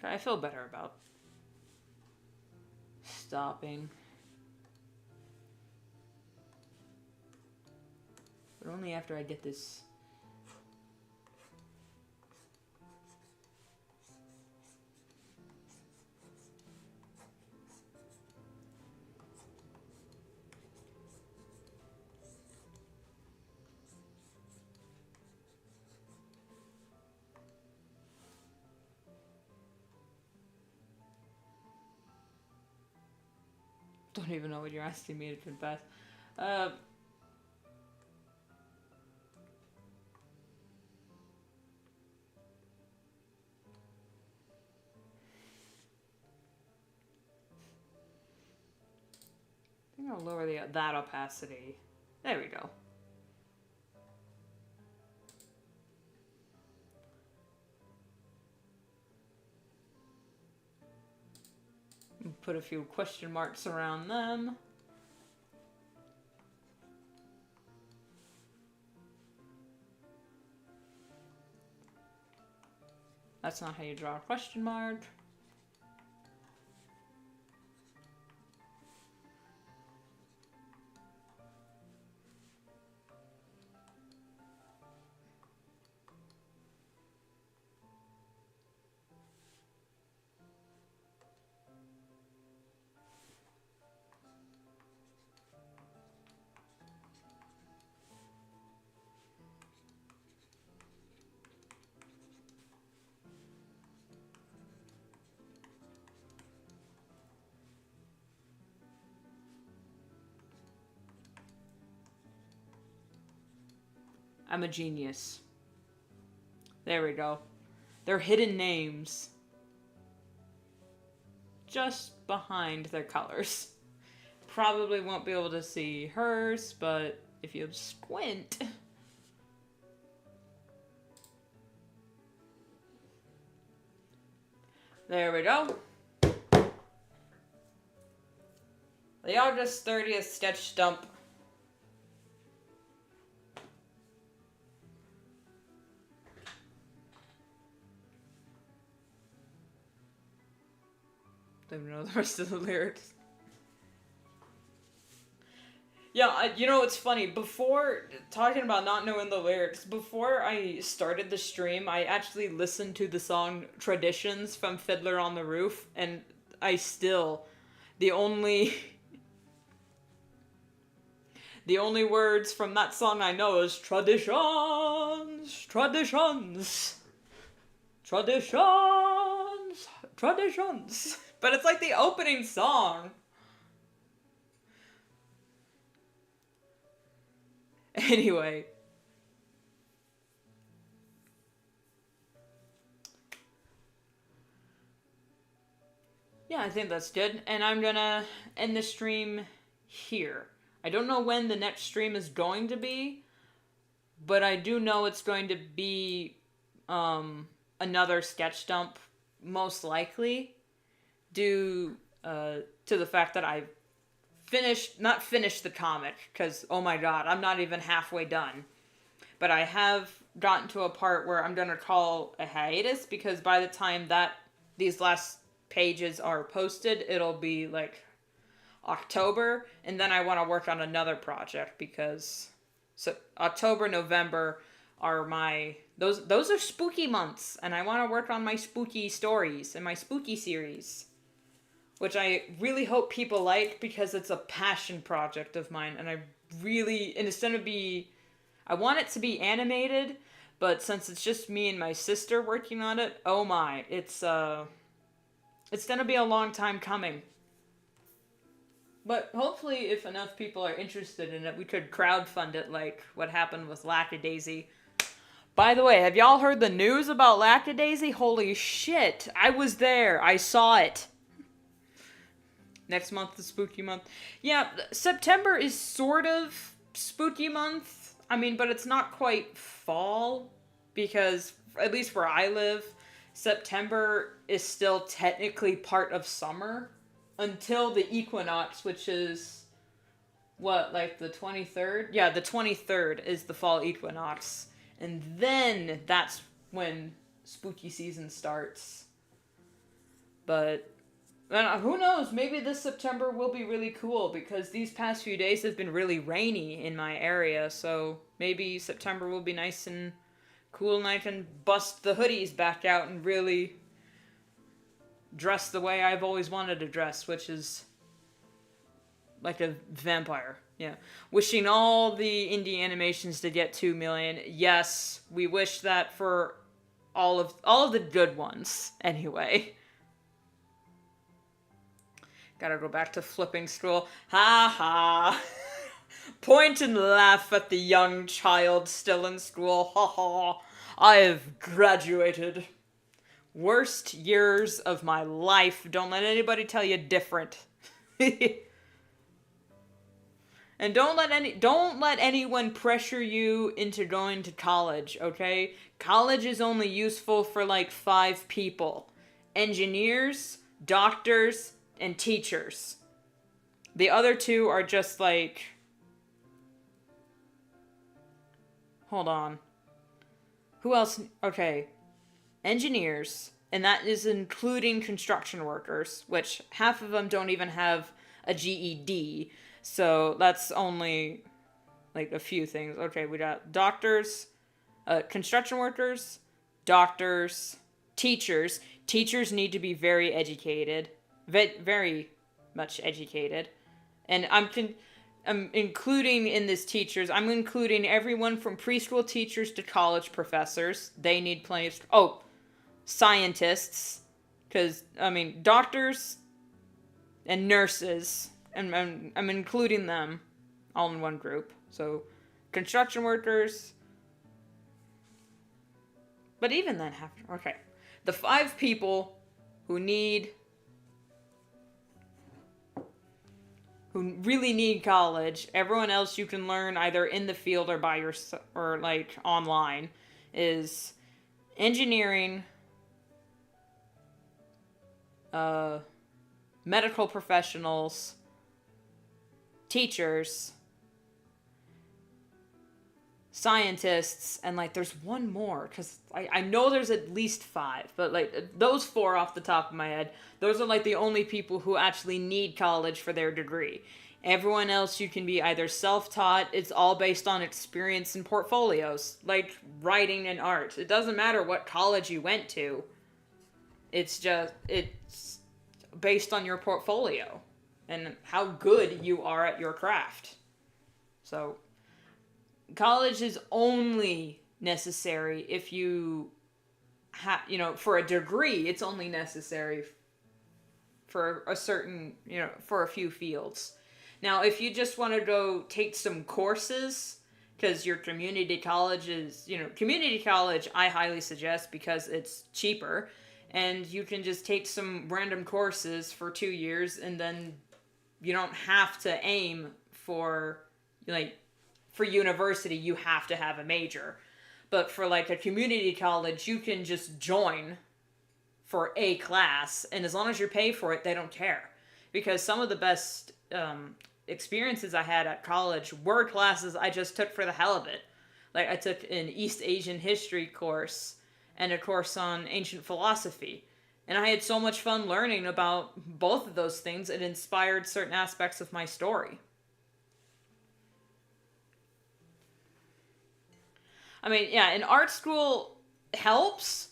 [SPEAKER 1] I feel better about stopping. But only after I get this Don't even know what you're asking me to confess. I think I'll lower that opacity. There we go. Put a few question marks around them. That's not how you draw a question mark. I'm a genius. There we go. They're hidden names. Just behind their colors. Probably won't be able to see hers, but if you squint... There we go. The August 30th sketch stump. Don't even know the rest of the lyrics. Yeah, you know, it's funny. Before, talking about not knowing the lyrics, before I started the stream, I actually listened to the song Traditions from Fiddler on the Roof, and I still, the only words from that song I know is traditions, traditions, traditions, traditions. But it's like the opening song. Anyway. Yeah, I think that's good. And I'm gonna end the stream here. I don't know when the next stream is going to be, but I do know it's going to be another sketch dump, most likely, due to the fact that I not finished the comic, because, oh my god, I'm not even halfway done. But I have gotten to a part where I'm going to call a hiatus, because by the time that these last pages are posted, it'll be like October, and then I want to work on another project, because so October, November are those are spooky months, and I want to work on my spooky stories and my spooky series, which I really hope people like, because it's a passion project of mine, and I want it to be animated, but since it's just me and my sister working on it, oh my, it's gonna be a long time coming. But hopefully, if enough people are interested in it, we could crowdfund it like what happened with Lackadaisy. By the way, have y'all heard the news about Lackadaisy? Holy shit, I was there, I saw it. Next month is spooky month. Yeah, September is sort of spooky month. I mean, but it's not quite fall, because, at least where I live, September is still technically part of summer until the equinox, which is, what, like the 23rd? Yeah, the 23rd is the fall equinox. And then that's when spooky season starts. But... and who knows, maybe this September will be really cool, because these past few days have been really rainy in my area, so maybe September will be nice and cool, and I can bust the hoodies back out and really dress the way I've always wanted to dress, which is like a vampire. Yeah. Wishing all the indie animations to get 2 million. Yes, we wish that for all of the good ones, anyway. Gotta go back to flipping school. Ha ha. Point and laugh at the young child still in school. Ha ha. I have graduated. Worst years of my life. Don't let anybody tell you different. And don't let anyone pressure you into going to college, okay? College is only useful for like 5 people. Engineers, doctors, and teachers. The other 2 are just like, hold on. Who else? Okay. Engineers, and that is including construction workers, which half of them don't even have a GED. So that's only like a few things. Okay, we got doctors, construction workers, doctors, teachers. Teachers need to be very educated, very much educated. And I'm including in this teachers, I'm including everyone from preschool teachers to college professors. They need plenty of... scientists. Because, I mean, doctors and nurses, and I'm including them all in one group. So, construction workers. But even then, okay. The 5 people who really need college, everyone else you can learn either in the field or by yourself, or like online, is engineering, medical professionals, teachers, scientists, and like there's one more, because I know there's at least 5, but like those 4 off the top of my head, those are like the only people who actually need college for their degree. Everyone else you can be either self-taught. It's all based on experience and portfolios, like writing and art. It doesn't matter what college you went to. It's based on your portfolio and how good you are at your craft. So college is only necessary if you for a degree, it's only necessary for a certain, for a few fields. Now, if you just want to go take some courses, because your community college is, community college I highly suggest because it's cheaper, and you can just take some random courses for 2 years, and then you don't have to aim for university, you have to have a major. But for like a community college, you can just join for a class, and as long as you pay for it, they don't care. Because some of the best experiences I had at college were classes I just took for the hell of it. Like I took an East Asian history course and a course on ancient philosophy. And I had so much fun learning about both of those things. It inspired certain aspects of my story. I mean, yeah, in art school helps,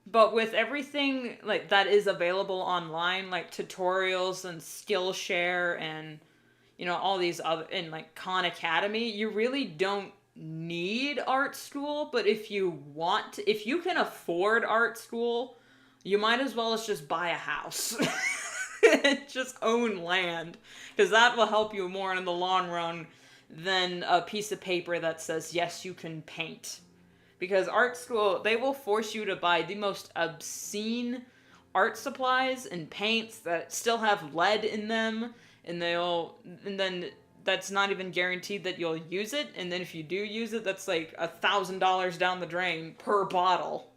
[SPEAKER 1] but with everything like that is available online, like tutorials and Skillshare and all these other, and like Khan Academy, you really don't need art school. But if you want to, if you can afford art school, you might as well just buy a house. Just own land, because that will help you more in the long run than a piece of paper that says, yes, you can paint. Because art school, they will force you to buy the most obscene art supplies and paints that still have lead in them, and then that's not even guaranteed that you'll use it, and then if you do use it, that's like $1,000 down the drain per bottle.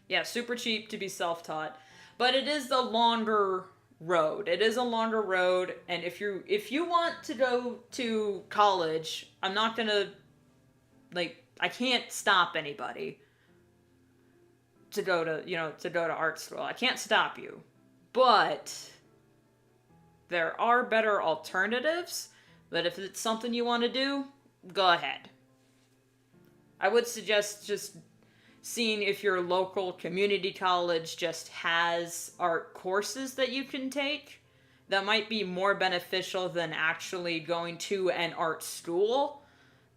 [SPEAKER 1] Yeah, super cheap to be self-taught, but it is the longer road. It is a longer road, and if you want to go to college, I'm not gonna, I can't stop anybody to go to art school. I can't stop you. But there are better alternatives, but if it's something you want to do, go ahead. I would suggest just seeing if your local community college just has art courses that you can take. That might be more beneficial than actually going to an art school.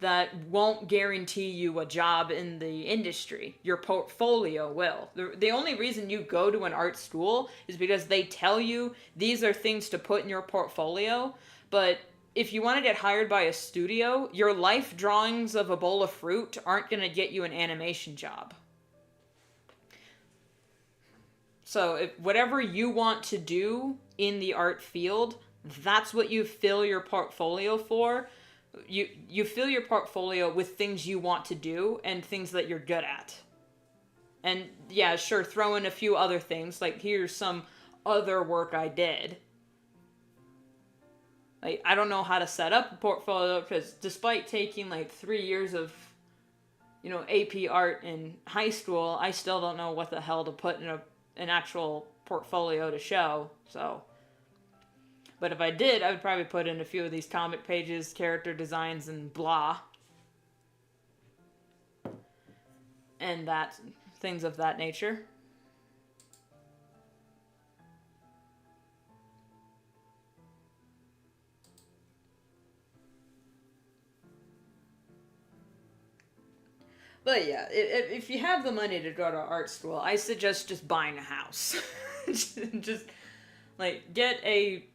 [SPEAKER 1] that won't guarantee you a job in the industry. Your portfolio will. The only reason you go to an art school is because they tell you these are things to put in your portfolio. But if you want to get hired by a studio, your life drawings of a bowl of fruit aren't going to get you an animation job. So if whatever you want to do in the art field, that's what you fill your portfolio for. You fill your portfolio with things you want to do and things that you're good at. And yeah, sure, throw in a few other things, like here's some other work I did. Like, I don't know how to set up a portfolio, because despite taking like 3 years of, AP art in high school, I still don't know what the hell to put in an actual portfolio to show, so... But if I did, I would probably put in a few of these comic pages, character designs, and blah. And things of that nature. But yeah, if you have the money to go to art school, I suggest just buying a house. just, like, get a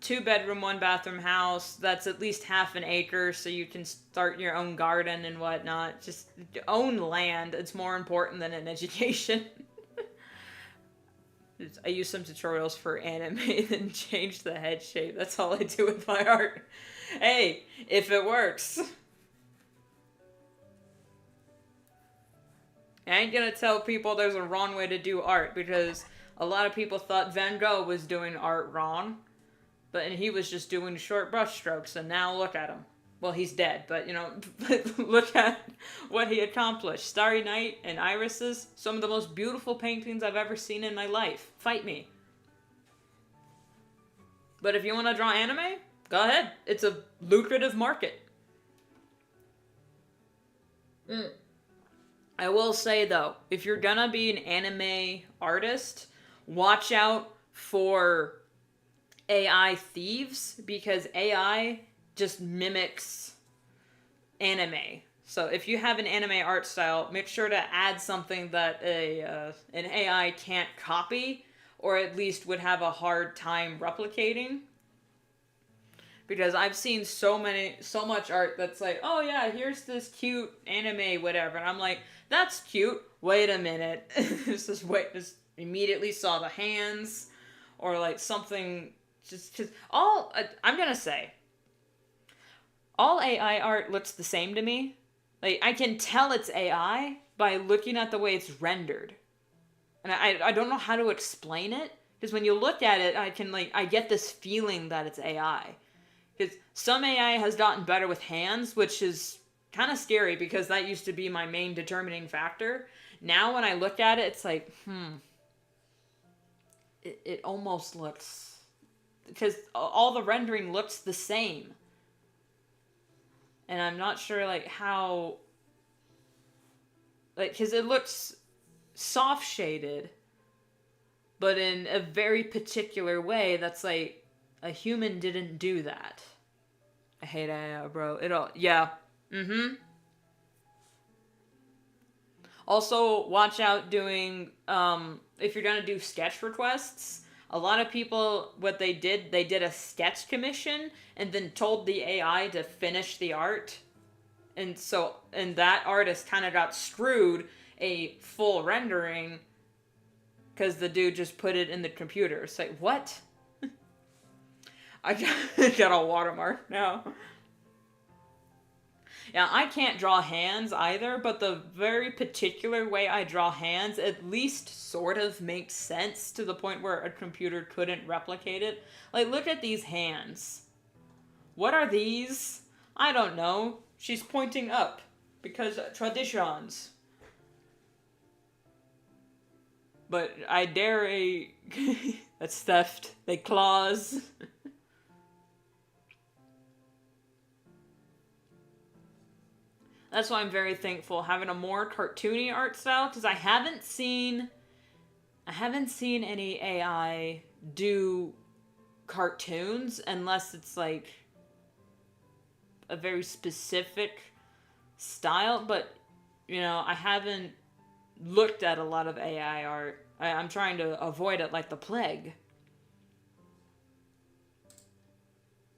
[SPEAKER 1] 2-bedroom, 1-bathroom house that's at least half an acre so you can start your own garden and whatnot. Just own land. It's more important than an education. I use some tutorials for anime and change the head shape. That's all I do with my art. Hey, if it works. I ain't gonna tell people there's a wrong way to do art, because a lot of people thought Van Gogh was doing art wrong. And he was just doing short brush strokes, and now look at him. Well, he's dead, but, look at what he accomplished. Starry Night and Irises, some of the most beautiful paintings I've ever seen in my life. Fight me. But if you want to draw anime, go ahead. It's a lucrative market. I will say, though, if you're gonna be an anime artist, watch out for AI thieves, because AI just mimics anime. So if you have an anime art style, make sure to add something that an AI can't copy, or at least would have a hard time replicating. Because I've seen so much art that's like, oh yeah, here's this cute anime whatever, and I'm like, that's cute. Wait a minute, just immediately saw the hands, or like something. Just I'm gonna say, all AI art looks the same to me. Like, I can tell it's AI by looking at the way it's rendered. And I don't know how to explain it, because when you look at it, I get this feeling that it's AI. Because some AI has gotten better with hands, which is kind of scary, because that used to be my main determining factor. Now when I look at it, it's like, it almost looks... Because all the rendering looks the same. And I'm not sure, how... because it looks soft-shaded, but in a very particular way that's a human didn't do that. I hate AI, bro. Yeah. Also, watch out doing, if you're gonna do sketch requests... A lot of people, what they did a sketch commission and then told the AI to finish the art. And that artist kind of got screwed a full rendering because the dude just put it in the computer. It's like, what? I got a watermark now. Yeah, I can't draw hands either, but the very particular way I draw hands at least sort of makes sense to the point where a computer couldn't replicate it. Like, look at these hands. What are these? I don't know. She's pointing up, because traditions. But I dare a... That's theft. They claws. That's why I'm very thankful having a more cartoony art style, because I haven't seen any AI do cartoons unless it's like a very specific style, but you know, I haven't looked at a lot of AI art. I'm trying to avoid it like the plague.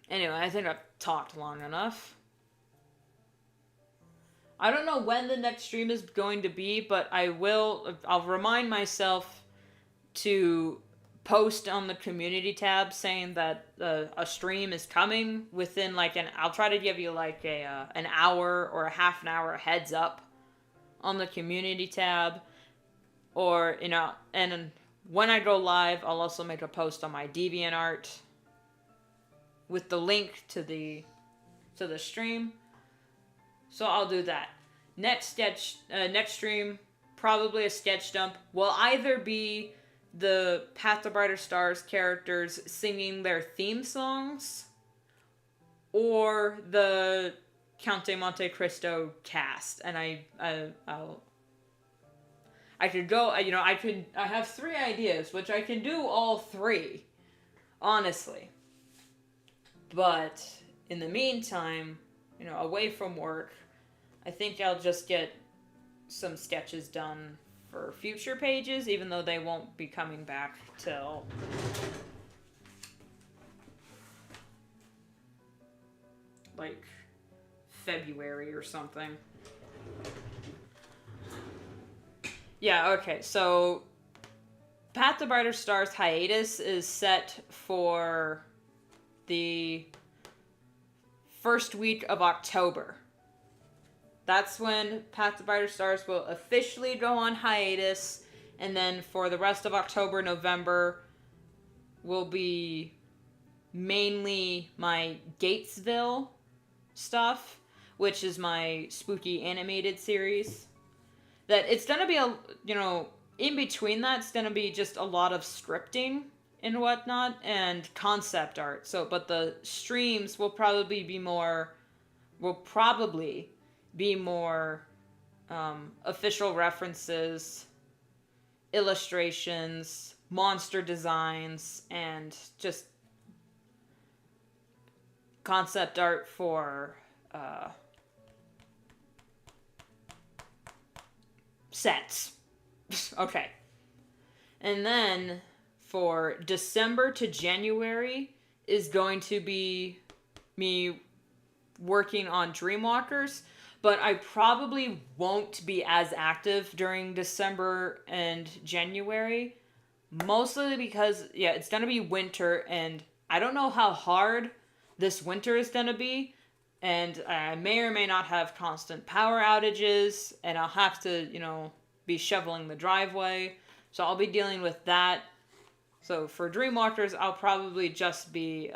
[SPEAKER 1] Anyway, I think I've talked long enough. I don't know when the next stream is going to be, but I'll remind myself to post on the community tab saying that a stream is coming within like I'll try to give you like an hour or a half an hour heads up on the community tab, or you know, and when I go live, I'll also make a post on my DeviantArt with the link to the stream. So I'll do that. Next stream, probably a sketch dump, will either be the Path to Brighter Stars characters singing their theme songs, or the Count de Monte Cristo cast. And I could go, you know, I have 3 ideas, which I can do all 3, honestly. But in the meantime, you know, away from work, I think I'll just get some sketches done for future pages, even though they won't be coming back till like February or something. Yeah, okay, so Path to Brighter Stars hiatus is set for the first week of October. That's when Path to Brighter Stars will officially go on hiatus, and then for the rest of October, November will be mainly my Gatesville stuff, which is my spooky animated series. That it's gonna be in between that, it's gonna be just a lot of scripting and whatnot and concept art. So, but the streams will probably be more official references, illustrations, monster designs, and just concept art for sets. Okay. And then for December to January is going to be me working on Dreamwalkers, but I probably won't be as active during December and January, mostly because, yeah, it's going to be winter, and I don't know how hard this winter is going to be, and I may or may not have constant power outages, and I'll have to, you know, be shoveling the driveway, so I'll be dealing with that. So for Dreamwalkers, I'll probably just be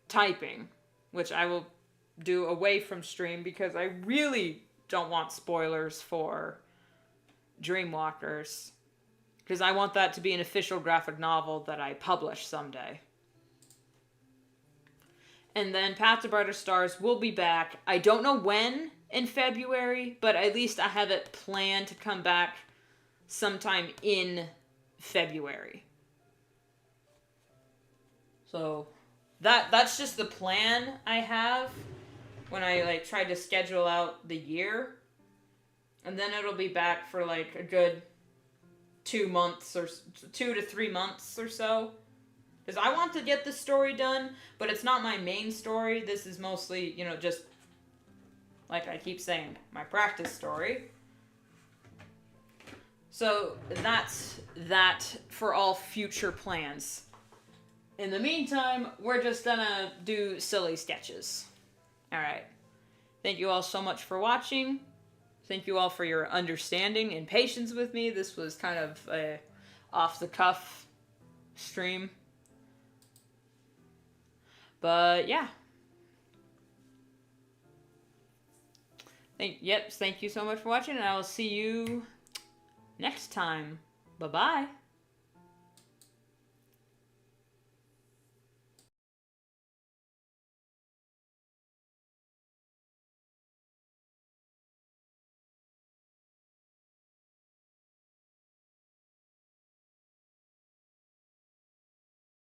[SPEAKER 1] typing, which I will do away from stream because I really don't want spoilers for Dreamwalkers, because I want that to be an official graphic novel that I publish someday. And then Path to Brighter Stars will be back. I don't know when in February, but at least I have it planned to come back sometime in February. So that's just the plan I have when I like try to schedule out the year. And then it'll be back for like a good 2 to 3 months or so. Because I want to get the story done, but it's not my main story. This is mostly, you know, just, like I keep saying, my practice story. So that's that for all future plans. In the meantime, we're just gonna do silly sketches. Alright. Thank you all so much for watching. Thank you all for your understanding and patience with me. This was kind of a off-the-cuff stream. But, yeah. Thank you so much for watching, and I will see you next time. Bye-bye.